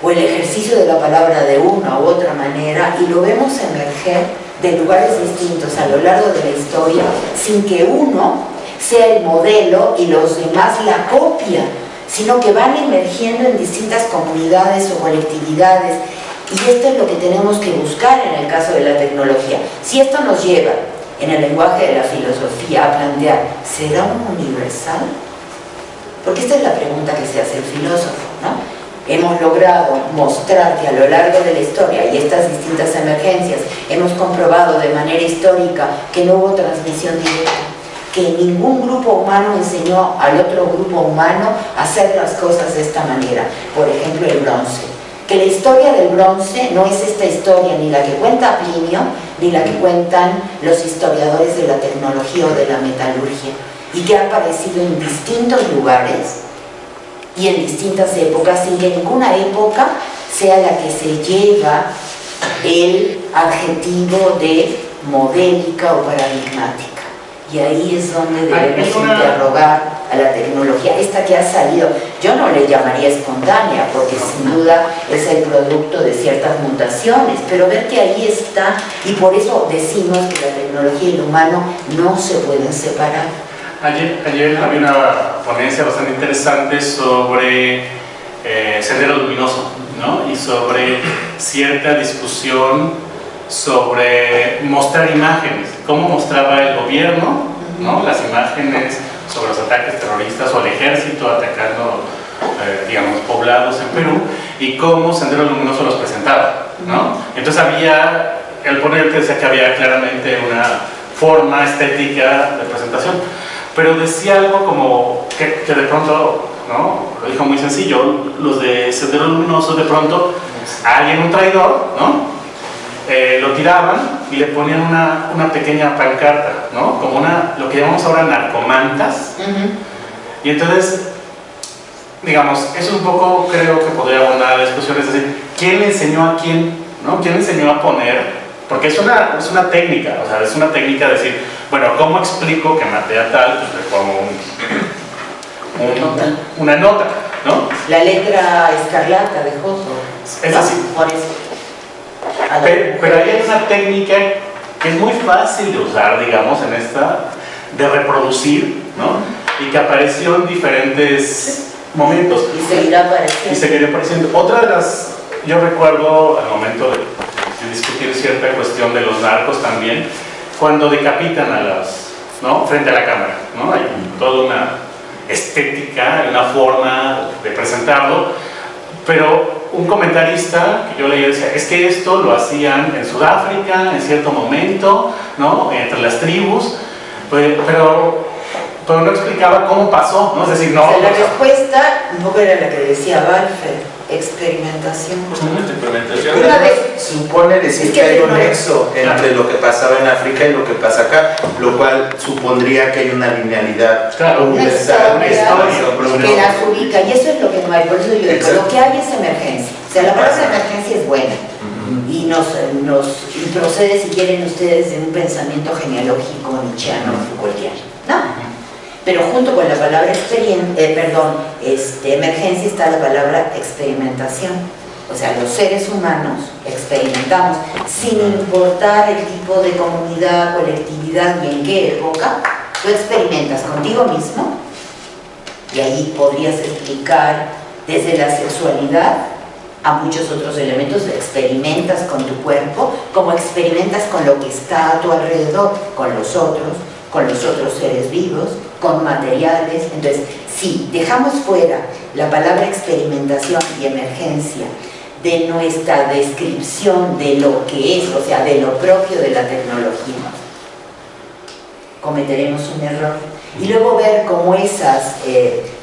o el ejercicio de la palabra de una u otra manera, y lo vemos emerger de lugares distintos a lo largo de la historia, sin que uno sea el modelo y los demás la copia, sino que van emergiendo en distintas comunidades o colectividades. Y esto es lo que tenemos que buscar en el caso de la tecnología. Si esto nos lleva, en el lenguaje de la filosofía, a plantear, ¿será un universal? Porque esta es la pregunta que se hace el filósofo, ¿no? Hemos logrado mostrar que a lo largo de la historia y estas distintas emergencias hemos comprobado de manera histórica que no hubo transmisión directa, que ningún grupo humano enseñó al otro grupo humano a hacer las cosas de esta manera. Por ejemplo, el bronce. Que la historia del bronce no es esta historia ni la que cuenta Plinio, ni la que cuentan los historiadores de la tecnología o de la metalurgia, y que ha aparecido en distintos lugares y en distintas épocas, sin que ninguna época sea la que se lleva el adjetivo de modélica o paradigmática. Y ahí es donde debemos interrogar a la tecnología, esta que ha salido. Yo no le llamaría espontánea, porque sin duda es el producto de ciertas mutaciones, pero ver que ahí está, y por eso decimos que la tecnología y el humano no se pueden separar. Ayer había una ponencia bastante interesante sobre Sendero Luminoso, ¿no? Y sobre cierta discusión sobre mostrar imágenes, cómo mostraba el gobierno, ¿no? Las imágenes sobre los ataques terroristas o el ejército atacando, digamos, poblados en Perú, y cómo Sendero Luminoso los presentaba, ¿no? Entonces había, el ponente decía que había claramente una forma estética de presentación, pero decía algo como que de pronto, ¿no? Lo dijo muy sencillo, los de Sendero Luminoso de pronto, a alguien, un traidor, ¿no? Lo tiraban y le ponían una pequeña pancarta, ¿no? Como lo que llamamos ahora narcomantas. Y entonces, digamos, eso un poco creo que podría abundar la discusión, es decir, ¿quién le enseñó a quién, ¿no? ¿Quién le enseñó a poner? Porque es una técnica, o sea, es una técnica de decir, bueno, ¿cómo explico que maté a tal? Pues le pongo una nota, ¿no? La letra escarlata de Joso. Es así. Por eso. Pero ahí hay una técnica que es muy fácil de usar, digamos, en esta, de reproducir, ¿no? Y que apareció en diferentes momentos. Y seguirá apareciendo. Y seguirá apareciendo. Otra de las, yo recuerdo al momento de discutir cierta cuestión de los narcos también, cuando decapitan a las, ¿no? Frente a la cámara, ¿no? Hay toda una estética, una forma de presentarlo, pero un comentarista que yo leía decía, es que esto lo hacían en Sudáfrica en cierto momento, ¿no? Entre las tribus, pero no explicaba cómo pasó, ¿no? Es decir, no... O sea, la respuesta un poco era la que decía Balfer, experimentación. Pero supone decir que hay un nexo entre lo que pasaba en África y lo que pasa acá, lo cual supondría que hay una linealidad universal, una historia que las ubica, y eso es lo que no hay. Por eso yo digo, lo que hay es emergencia. O sea, la palabra emergencia es buena y nos procede, si quieren ustedes, de un pensamiento genealógico nietzscheano o Foucaultiano, ¿no? Pero junto con la palabra emergencia está la palabra experimentación. O sea, los seres humanos experimentamos, sin importar el tipo de comunidad, colectividad y en qué época, tú experimentas contigo mismo, y ahí podrías explicar desde la sexualidad a muchos otros elementos. Experimentas con tu cuerpo, como experimentas con lo que está a tu alrededor, con los otros seres vivos, con materiales. Entonces, si dejamos fuera la palabra experimentación y emergencia de nuestra descripción de lo que es, o sea, de lo propio de la tecnología, cometeremos un error. Y luego ver cómo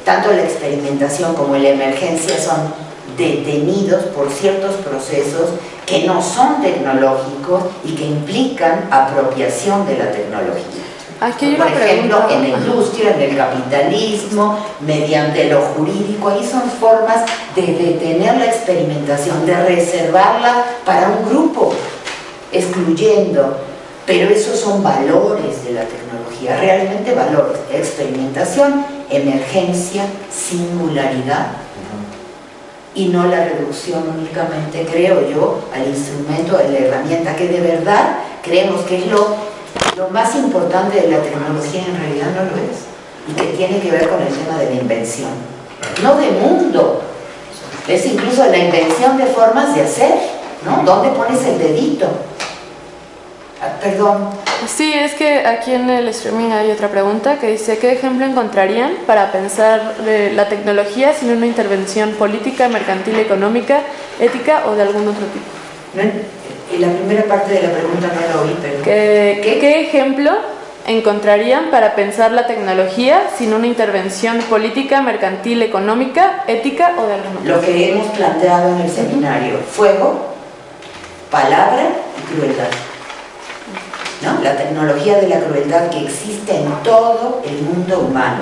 tanto la experimentación como la emergencia son detenidos por ciertos procesos que no son tecnológicos y que implican apropiación de la tecnología. Aquí hay por una ejemplo, pregunta. en la industria, en el capitalismo, mediante lo jurídico, ahí son formas de detener la experimentación, de reservarla para un grupo, excluyendo. Pero esos son valores de la tecnología, realmente valores: experimentación, emergencia, singularidad, y no la reducción únicamente, creo yo, al instrumento, a la herramienta, que de verdad creemos que es lo más importante de la tecnología. En realidad no lo es, y que tiene que ver con el tema de la invención, no de mundo, es incluso la invención de formas de hacer, ¿no? ¿Dónde pones el dedito? Perdón. Sí, es que aquí en el streaming hay otra pregunta que dice: ¿qué ejemplo encontrarían para pensar la tecnología sin una intervención política, mercantil, económica, ética o de algún otro tipo? La primera parte de la pregunta no la oí, pero... ¿Qué ejemplo encontrarían para pensar la tecnología sin una intervención política, mercantil, económica, ética o de algún otro tipo? Lo que hemos planteado en el seminario: fuego, palabra y crueldad, ¿no? La tecnología de la crueldad que existe en todo el mundo humano,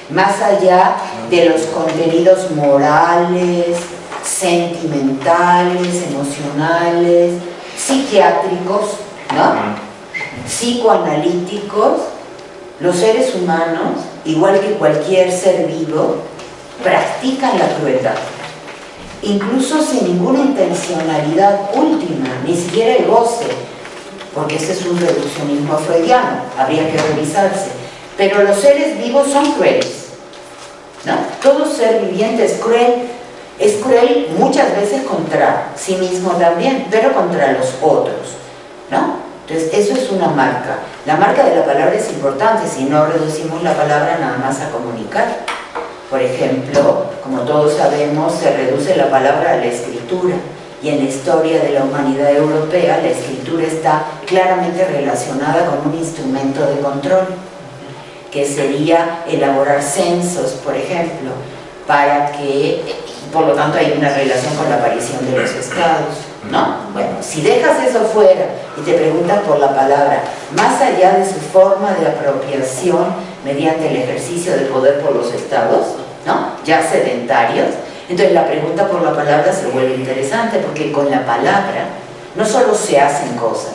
más allá de los contenidos morales, sentimentales, emocionales, psiquiátricos, ¿no? Psicoanalíticos. Los seres humanos, igual que cualquier ser vivo, practican la crueldad, incluso sin ninguna intencionalidad última, ni siquiera el goce, porque ese es un reduccionismo freudiano, habría que revisarse. Pero los seres vivos son crueles, ¿no? Todo ser viviente es cruel muchas veces contra sí mismo también, pero contra los otros, ¿no? Entonces eso es una marca. La marca de la palabra es importante, si no reducimos la palabra nada más a comunicar. Por ejemplo, como todos sabemos, se reduce la palabra a la escritura. Y en la historia de la humanidad europea, la escritura está claramente relacionada con un instrumento de control, que sería elaborar censos, por ejemplo, para que, por lo tanto, hay una relación con la aparición de los estados, ¿no? Bueno, si dejas eso fuera y te preguntas por la palabra, más allá de su forma de apropiación mediante el ejercicio del poder por los estados, ¿no? Ya sedentarios, entonces la pregunta por la palabra se vuelve interesante, porque con la palabra no solo se hacen cosas,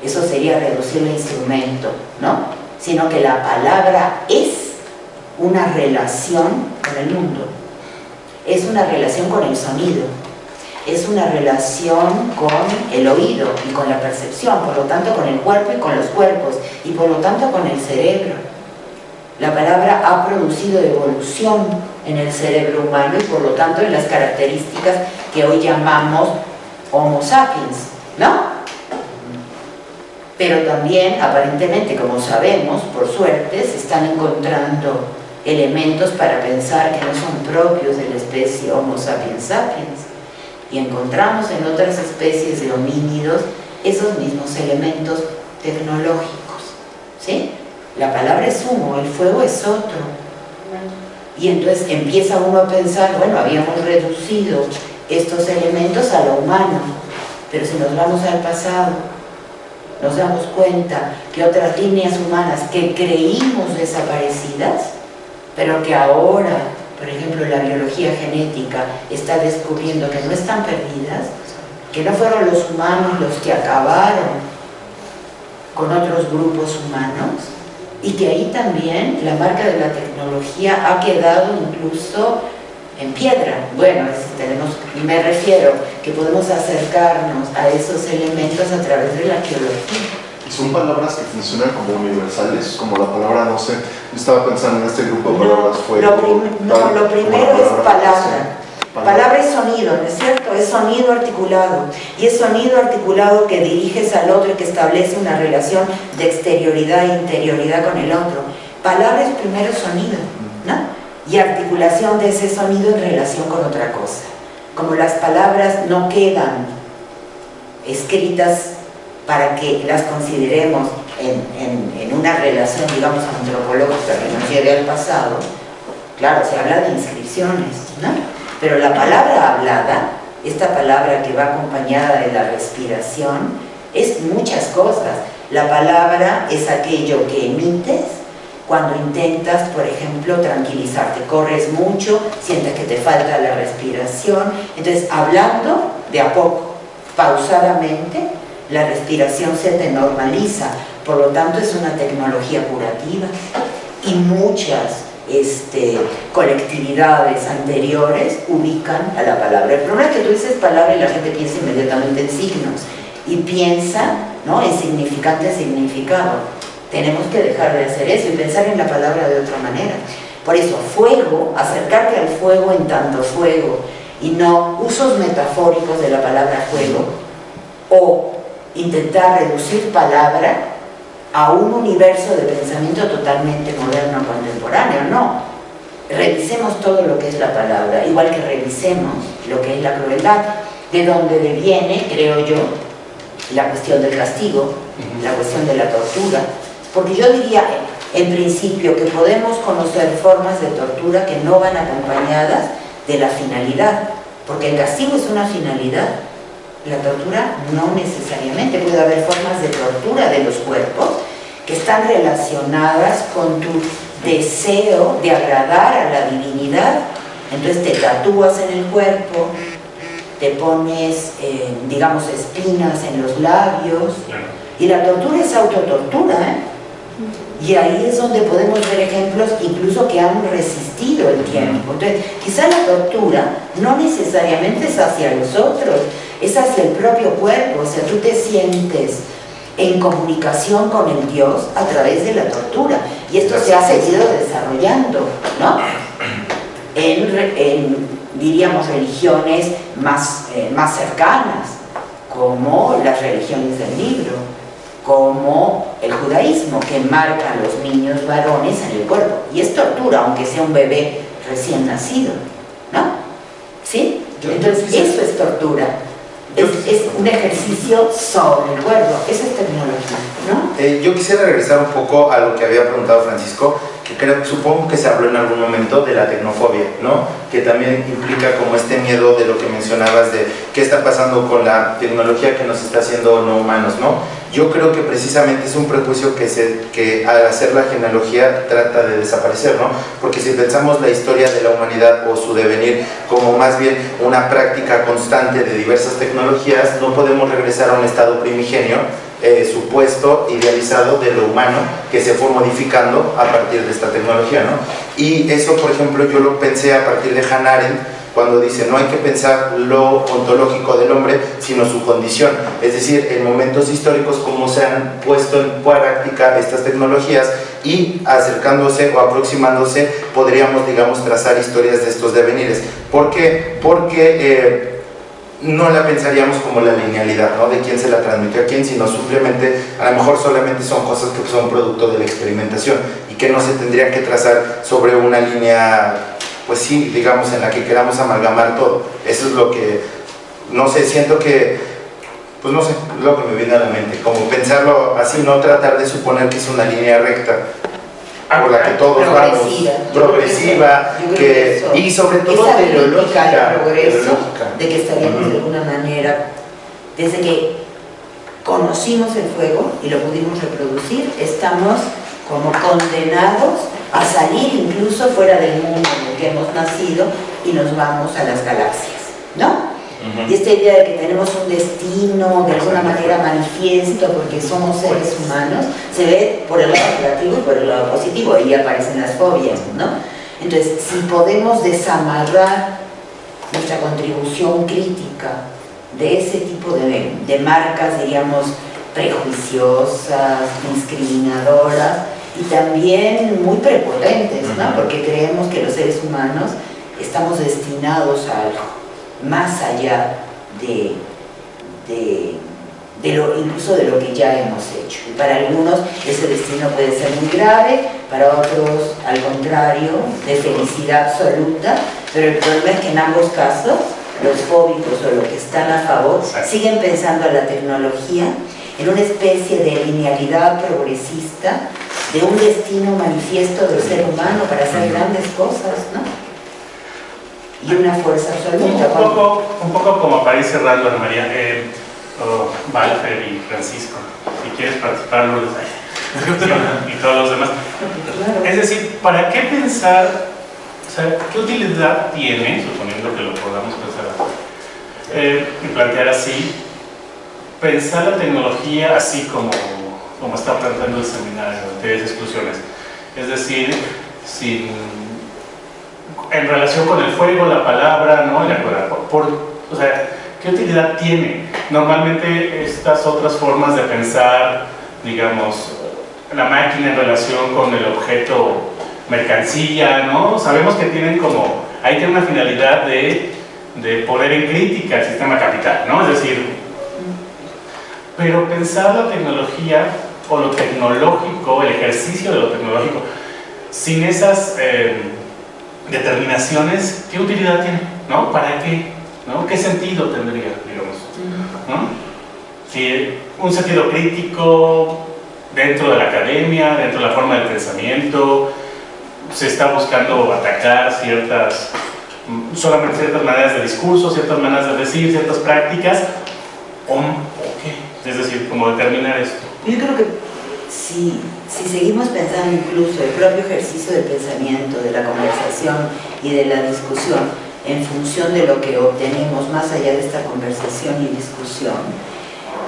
eso sería reducir el instrumento, ¿no? Sino que la palabra es una relación con el mundo, es una relación con el sonido, es una relación con el oído y con la percepción, por lo tanto con el cuerpo y con los cuerpos, y por lo tanto con el cerebro. La palabra ha producido evolución en el cerebro humano y por lo tanto en las características que hoy llamamos Homo sapiens, ¿no? Pero también, aparentemente, como sabemos, por suerte, se están encontrando elementos para pensar que no son propios de la especie Homo sapiens sapiens, y encontramos en otras especies de homínidos esos mismos elementos tecnológicos, ¿sí? La palabra es humo, el fuego es otro. Y entonces empieza uno a pensar, bueno, habíamos reducido estos elementos a lo humano, pero si nos vamos al pasado, nos damos cuenta que otras líneas humanas que creímos desaparecidas, pero que ahora, por ejemplo, la biología genética está descubriendo que no están perdidas, que no fueron los humanos los que acabaron con otros grupos humanos, y que ahí también la marca de la tecnología ha quedado incluso en piedra. Bueno, me refiero que podemos acercarnos a esos elementos a través de la arqueología. Y son palabras que funcionan como universales, como la palabra, no sé, yo estaba pensando en este grupo de palabras lo primero es palabra. Palabra es sonido, ¿no es cierto? Es sonido articulado, y es sonido articulado que diriges al otro y que establece una relación de exterioridad e interioridad con el otro. Palabra es primero sonido, ¿no? Y articulación de ese sonido en relación con otra cosa. Como las palabras no quedan escritas para que las consideremos en una relación, digamos, antropológica que nos lleve al pasado, claro, se habla de inscripciones, ¿no? Pero la palabra hablada, esta palabra que va acompañada de la respiración, es muchas cosas. La palabra es aquello que emites cuando intentas, por ejemplo, tranquilizarte. Corres mucho, sientes que te falta la respiración. Entonces, hablando de a poco, pausadamente, la respiración se te normaliza. Por lo tanto, es una tecnología curativa. Y muchas colectividades anteriores ubican a la palabra. El problema es que tú dices palabra y la gente piensa inmediatamente en signos y piensa, ¿no?, en significante significado. Tenemos que dejar de hacer eso y pensar en la palabra de otra manera. Por eso, fuego, acercarte al fuego en tanto fuego, y no usos metafóricos de la palabra fuego, o intentar reducir palabra a un universo de pensamiento totalmente moderno, contemporáneo. No, revisemos todo lo que es la palabra, igual que revisemos lo que es la crueldad, de donde deviene, creo yo, la cuestión del castigo, la cuestión de la tortura, porque yo diría, en principio, que podemos conocer formas de tortura que no van acompañadas de la finalidad, porque el castigo es una finalidad, la tortura no necesariamente. Puede haber formas de tortura de los cuerpos que están relacionadas con tu deseo de agradar a la divinidad. Entonces te tatúas en el cuerpo, te pones, digamos, espinas en los labios, y la tortura es autotortura, y ahí es donde podemos ver ejemplos incluso que han resistido el tiempo. Entonces, quizá la tortura no necesariamente es hacia los otros, es hacia el propio cuerpo. O sea, tú te sientes en comunicación con el Dios a través de la tortura, y esto se ha seguido desarrollando, ¿no?, en diríamos, religiones más cercanas, como las religiones del libro, como el judaísmo, que marca a los niños varones en el cuerpo. Y es tortura, aunque sea un bebé recién nacido, ¿no? ¿Sí? Entonces, eso es tortura. Es un ejercicio sobre el cuerpo. Esa es tecnología, ¿no? Yo quisiera regresar un poco a lo que había preguntado Francisco, que supongo que se habló en algún momento de la tecnofobia, ¿no?, que también implica como este miedo de lo que mencionabas de qué está pasando con la tecnología que nos está haciendo no humanos, ¿no? Yo creo que precisamente es un prejuicio que al hacer la genealogía trata de desaparecer, ¿no? Porque si pensamos la historia de la humanidad o su devenir como más bien una práctica constante de diversas tecnologías, no podemos regresar a un estado primigenio supuesto, idealizado de lo humano, que se fue modificando a partir de esta tecnología, ¿no? Y eso, por ejemplo, yo lo pensé a partir de Hannah Arendt, cuando dice, no hay que pensar lo ontológico del hombre, sino su condición. Es decir, en momentos históricos, cómo se han puesto en práctica estas tecnologías, y acercándose o aproximándose, podríamos, digamos, trazar historias de estos devenires. ¿Por qué? Porque no la pensaríamos como la linealidad, ¿no?, de quién se la transmitió a quién, sino simplemente, a lo mejor solamente son cosas que son producto de la experimentación y que no se tendrían que trazar sobre una línea, pues sí, digamos, en la que queramos amalgamar todo. Eso es lo que, no sé, siento que, pues no sé, es lo que me viene a la mente, como pensarlo así, no tratar de suponer que es una línea recta por la que todos vamos, progresiva, y sobre todo teleológica, progreso, de que estaríamos de alguna manera, desde que conocimos el fuego y lo pudimos reproducir, estamos como condenados a salir incluso fuera del mundo en el que hemos nacido y nos vamos a las galaxias, ¿no? Y esta idea de que tenemos un destino de alguna manera manifiesto porque somos seres humanos, se ve por el lado negativo y por el lado positivo, ahí aparecen las fobias, ¿no? Entonces, si podemos desamarrar nuestra contribución crítica de ese tipo de marcas, diríamos, prejuiciosas, discriminadoras y también muy prepotentes, ¿no?, porque creemos que los seres humanos estamos destinados a algo más allá de lo, incluso de lo que ya hemos hecho. Y para algunos ese destino puede ser muy grave, para otros, al contrario, de felicidad absoluta, pero el problema es que en ambos casos, los fóbicos o los que están a favor, siguen pensando a la tecnología en una especie de linealidad progresista, de un destino manifiesto del ser humano para hacer grandes cosas, ¿no? Y una fuerza absoluta. Un poco como para ir cerrando, Ana María. Valfer y Francisco, si quieres participar, Lourdes, y todos los demás. Es decir, ¿para qué pensar, o sea, qué utilidad tiene, suponiendo que lo podamos pensar y plantear así, pensar la tecnología así como está planteando el seminario, de exclusiones? Es decir, en relación con el fuego, la palabra, ¿no? O sea, ¿qué utilidad tiene? Normalmente estas otras formas de pensar, digamos, la máquina en relación con el objeto mercancía, ¿no? Sabemos que ahí tiene una finalidad de poner en crítica el sistema capital, ¿no? Es decir, pero pensar la tecnología o lo tecnológico, el ejercicio de lo tecnológico, sin esas determinaciones, ¿qué utilidad tiene? ¿No? ¿Para qué? ¿No? ¿Qué sentido tendría, digamos? ¿No? Si un sentido crítico dentro de la academia, dentro de la forma del pensamiento, se está buscando atacar solamente ciertas maneras de discurso, ciertas maneras de decir, ciertas prácticas, ¿o qué? Es decir, como determinar esto. Yo creo que si seguimos pensando incluso el propio ejercicio de pensamiento, de la conversación y de la discusión en función de lo que obtenemos más allá de esta conversación y discusión,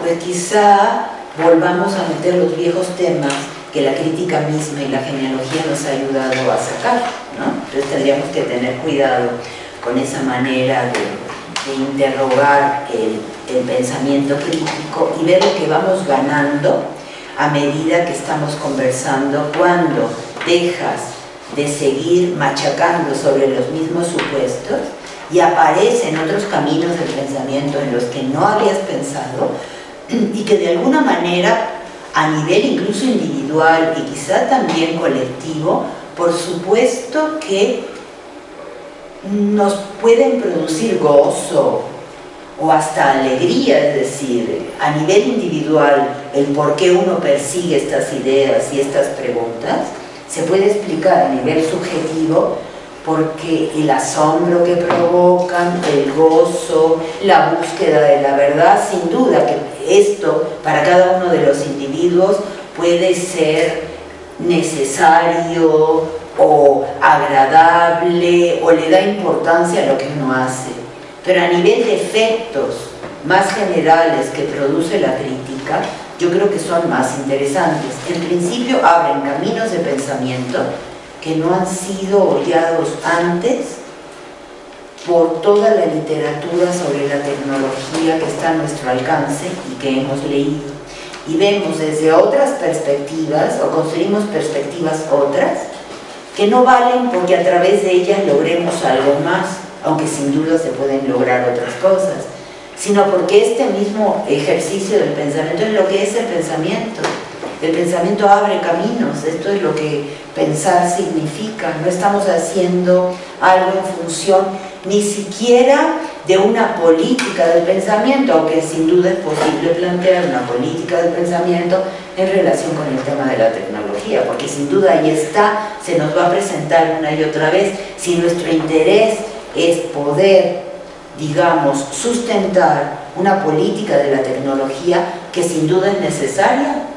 pues quizá volvamos a meter los viejos temas que la crítica misma y la genealogía nos ha ayudado a sacar, ¿no? Entonces tendríamos que tener cuidado con esa manera de interrogar el pensamiento crítico y ver lo que vamos ganando a medida que estamos conversando, cuando dejas de seguir machacando sobre los mismos supuestos y aparecen otros caminos del pensamiento en los que no habías pensado y que de alguna manera a nivel incluso individual y quizá también colectivo, por supuesto que nos pueden producir gozo o hasta alegría, es decir, a nivel individual el por qué uno persigue estas ideas y estas preguntas se puede explicar a nivel subjetivo porque el asombro que provocan, el gozo, la búsqueda de la verdad, sin duda que esto para cada uno de los individuos puede ser necesario o agradable o le da importancia a lo que uno hace. Pero a nivel de efectos más generales que produce la crítica, yo creo que son más interesantes. En principio abren caminos de pensamiento que no han sido hollados antes por toda la literatura sobre la tecnología que está a nuestro alcance y que hemos leído. Y vemos desde otras perspectivas, o construimos perspectivas otras, que no valen porque a través de ellas logremos algo más, aunque sin duda se pueden lograr otras cosas, sino porque este mismo ejercicio del pensamiento es lo que es el pensamiento. El pensamiento abre caminos, esto es lo que pensar significa. No estamos haciendo algo en función ni siquiera de una política del pensamiento, aunque sin duda es posible plantear una política del pensamiento en relación con el tema de la tecnología, porque sin duda ahí está, se nos va a presentar una y otra vez. Si nuestro interés es poder, digamos, sustentar una política de la tecnología que sin duda es necesaria,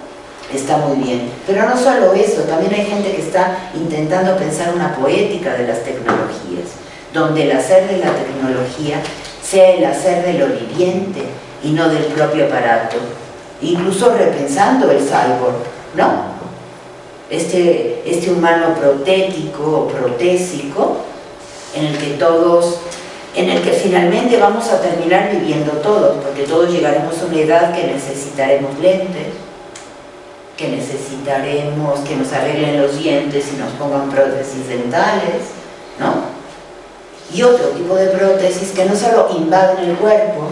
está muy bien. Pero no solo eso, también hay gente que está intentando pensar una poética de las tecnologías, donde el hacer de la tecnología sea el hacer de lo viviente y no del propio aparato, incluso repensando el cyborg, ¿no? Este humano protético o protésico en el que finalmente vamos a terminar viviendo todos, porque todos llegaremos a una edad que necesitaremos lentes, que necesitaremos que nos arreglen los dientes y nos pongan prótesis dentales, ¿no? Y otro tipo de prótesis que no solo invaden el cuerpo,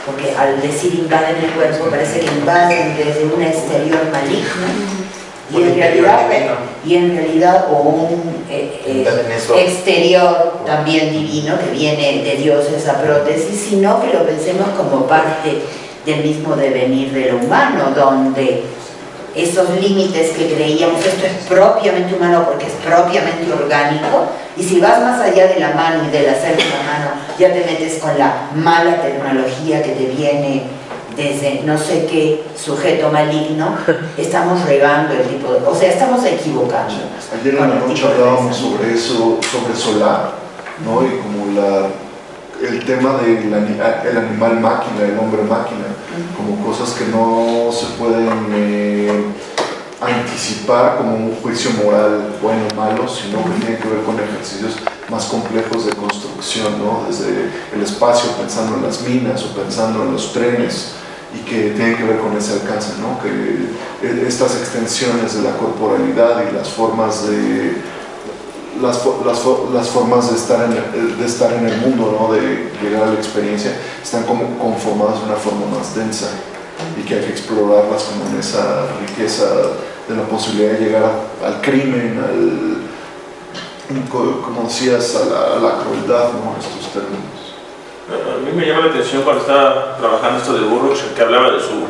porque al decir invaden el cuerpo parece que invaden desde un exterior maligno, y en realidad o un exterior también divino que viene de Dios esa prótesis, sino que lo pensemos como parte del mismo devenir de lo humano, donde esos límites que creíamos, esto es propiamente humano porque es propiamente orgánico, y si vas más allá de la mano y del hacer de la mano, ya te metes con la mala tecnología que te viene desde no sé qué sujeto maligno, estamos regando el tipo de... O sea, estamos equivocándonos. Ayer en la noche hablábamos sobre eso, sobre Solar, ¿no? Y como el tema del animal máquina, el hombre máquina, como cosas que no se pueden anticipar como un juicio moral bueno o malo, sino que tiene que ver con ejercicios más complejos de construcción, ¿no? Desde el espacio, pensando en las minas o pensando en los trenes, y que tiene que ver con ese alcance, ¿no? Que estas extensiones de la corporalidad y las formas de estar en el mundo, ¿no? De llegar a la experiencia, están como conformadas de una forma más densa, y que hay que explorarlas como en esa riqueza de la posibilidad de llegar al crimen, como decías, a la crueldad, ¿no? Estos términos. A mí me llama la atención cuando estaba trabajando esto de Burroughs, que hablaba de su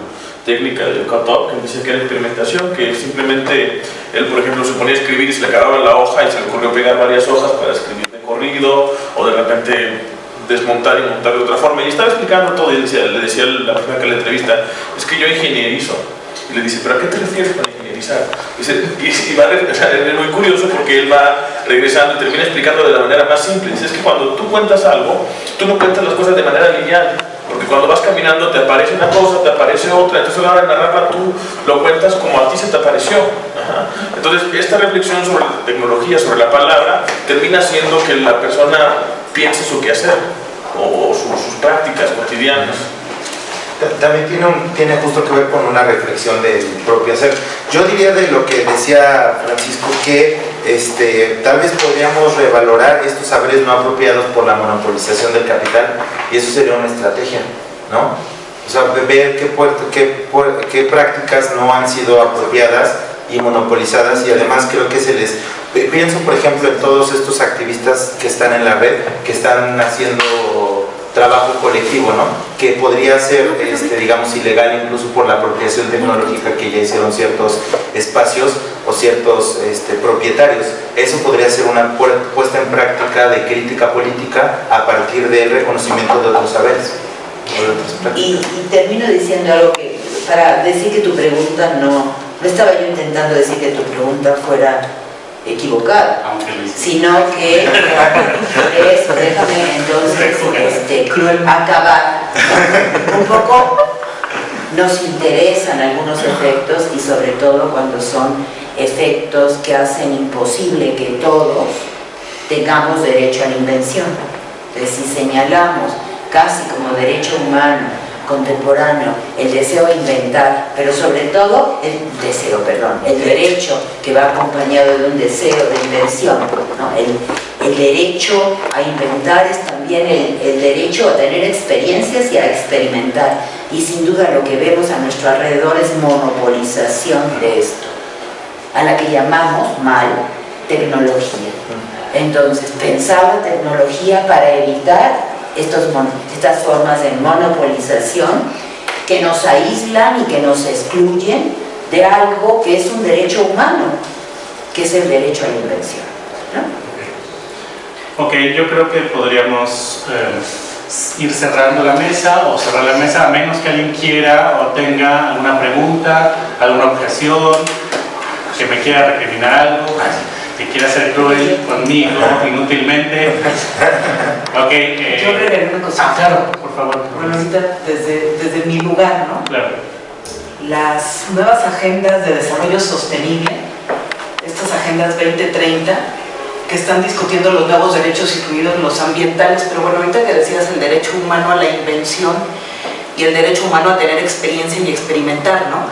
técnica de cut-up, que dice que era experimentación, que simplemente él, por ejemplo, se ponía a escribir y se le acababa la hoja y se le ocurrió pegar varias hojas para escribir de corrido, o de repente desmontar y montar de otra forma, y estaba explicando todo, y le decía a la persona que le entrevista, es que yo ingenierizo, y le dice, ¿pero a qué te refieres con ingenierizar? Dice, es muy curioso porque él va regresando y termina explicando de la manera más simple. Dice, es que cuando tú cuentas algo, tú no cuentas las cosas de manera lineal, porque cuando vas caminando te aparece una cosa, te aparece otra, entonces a la hora de narrarla tú lo cuentas como a ti se te apareció. Ajá. Entonces esta reflexión sobre la tecnología, sobre la palabra, termina siendo que la persona piense su quehacer o sus prácticas cotidianas. También tiene justo que ver con una reflexión del propio hacer. Yo diría de lo que decía Francisco, que tal vez podríamos revalorar estos saberes no apropiados por la monopolización del capital, y eso sería una estrategia, ¿no? O sea, ver qué prácticas no han sido apropiadas y monopolizadas, y además creo que pienso por ejemplo en todos estos activistas que están en la red, que están haciendo trabajo colectivo, ¿no? Que podría ser, digamos, ilegal incluso por la apropiación tecnológica que ya hicieron ciertos espacios o ciertos propietarios. Eso podría ser una puesta en práctica de crítica política a partir del reconocimiento de otros saberes. Y termino diciendo algo que, para decir que tu pregunta no estaba yo intentando decir que tu pregunta fuera equivocada, sino que por eso déjame entonces acabar. Un poco nos interesan algunos efectos, y sobre todo cuando son efectos que hacen imposible que todos tengamos derecho a la invención. Entonces, si señalamos casi como derecho humano contemporáneo el deseo de inventar, pero sobre todo el derecho que va acompañado de un deseo de invención, ¿no? El derecho a inventar es también el derecho a tener experiencias y a experimentar, y sin duda lo que vemos a nuestro alrededor es monopolización de esto, a la que llamamos mal tecnología. Entonces, pensar la tecnología para evitar estas formas de monopolización que nos aíslan y que nos excluyen de algo que es un derecho humano, que es el derecho a la invención, ¿no? Ok, yo creo que podríamos ir cerrando la mesa, o cerrar la mesa, a menos que alguien quiera o tenga alguna pregunta, alguna objeción, que me quiera recriminar algo, que quiera ser cruel conmigo inútilmente. Ok. Yo agregaría una cosa. Claro, por favor. Bueno, ahorita desde mi lugar, ¿no? Claro. Las nuevas agendas de desarrollo sostenible, estas agendas 2030, que están discutiendo los nuevos derechos, incluidos los ambientales, pero bueno, ahorita que decías el derecho humano a la invención y el derecho humano a tener experiencia y experimentar, ¿no?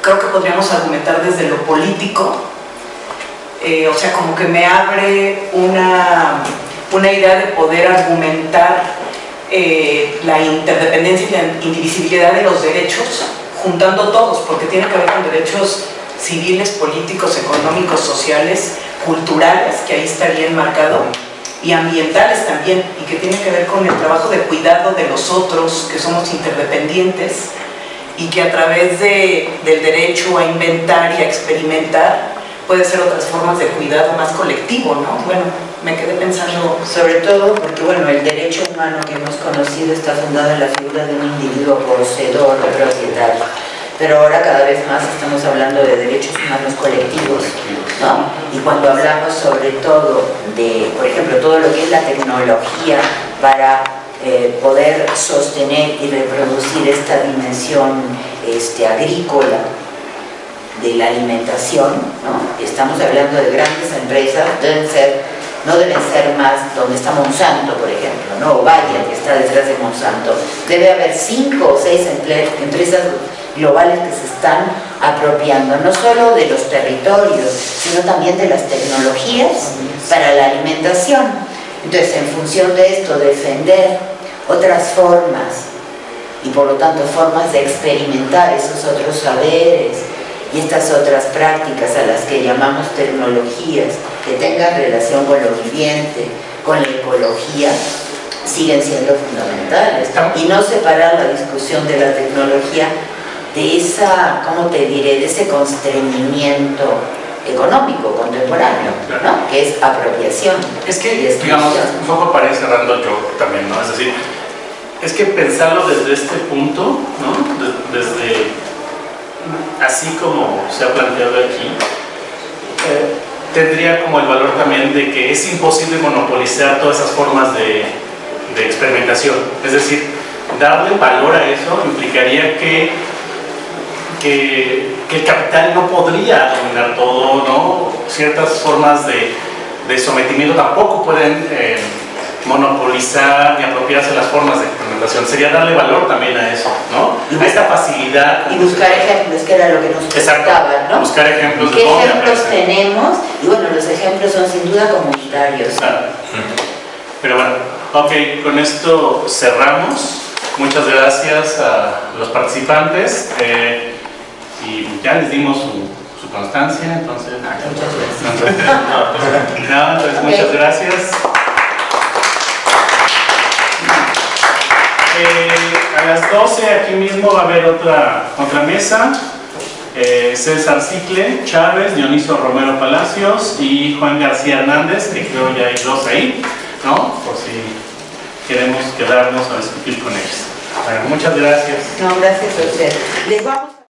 Creo que podríamos argumentar desde lo político. O sea, como que me abre una idea de poder argumentar la interdependencia y la indivisibilidad de los derechos, juntando todos, porque tiene que ver con derechos civiles, políticos, económicos, sociales, culturales, que ahí estaría enmarcado, y ambientales también, y que tiene que ver con el trabajo de cuidado de los otros, que somos interdependientes, y que a través del derecho a inventar y a experimentar puede ser otras formas de cuidado más colectivo, ¿no? Bueno, me quedé pensando... Sobre todo porque, bueno, el derecho humano que hemos conocido está fundado en la figura de un individuo poseedor o propietario. Pero ahora cada vez más estamos hablando de derechos humanos colectivos, ¿no? Y cuando hablamos sobre todo de, por ejemplo, todo lo que es la tecnología para poder sostener y reproducir esta dimensión agrícola de la alimentación, ¿no? Estamos hablando de grandes empresas, no deben ser más donde está Monsanto, por ejemplo, ¿no? O Bayer, que está detrás de Monsanto. Debe haber 5 o 6 empresas globales que se están apropiando no solo de los territorios, sino también de las tecnologías para la alimentación. Entonces, en función de esto, defender otras formas y por lo tanto formas de experimentar esos otros saberes y estas otras prácticas a las que llamamos tecnologías que tengan relación con lo viviente, con la ecología, siguen siendo fundamentales. Y no separar la discusión de la tecnología de esa, ¿cómo te diré?, de ese constreñimiento económico contemporáneo, ¿no? Que es apropiación. Es que, digamos, un poco para ir cerrando yo también, ¿no? Es decir, es que pensarlo desde este punto, ¿no? Desde, así como se ha planteado aquí, tendría como el valor también de que es imposible monopolizar todas esas formas de experimentación. Es decir, darle valor a eso implicaría que el capital no podría dominar todo, ¿no? Ciertas formas de sometimiento tampoco pueden monopolizar ni apropiarse las formas de experimentación. Sería darle valor también a eso, ¿no? A esta facilidad. Y buscar ejemplos, que era lo que nos preguntaba, ¿no? Buscar ejemplos de ¿qué ejemplos tenemos? Y bueno, los ejemplos son sin duda comunitarios. Claro. Pero bueno, ok, con esto cerramos. Muchas gracias a los participantes. Y ya les dimos su constancia, entonces... Muchas gracias. Entonces muchas gracias. A las 12 aquí mismo va a haber otra mesa. César Cicle Chávez, Dioniso Romero Palacios y Juan García Hernández, que creo ya hay 2 ahí, ¿no? Por si queremos quedarnos a discutir con ellos. Bueno, muchas gracias. No, gracias a usted. Les vamos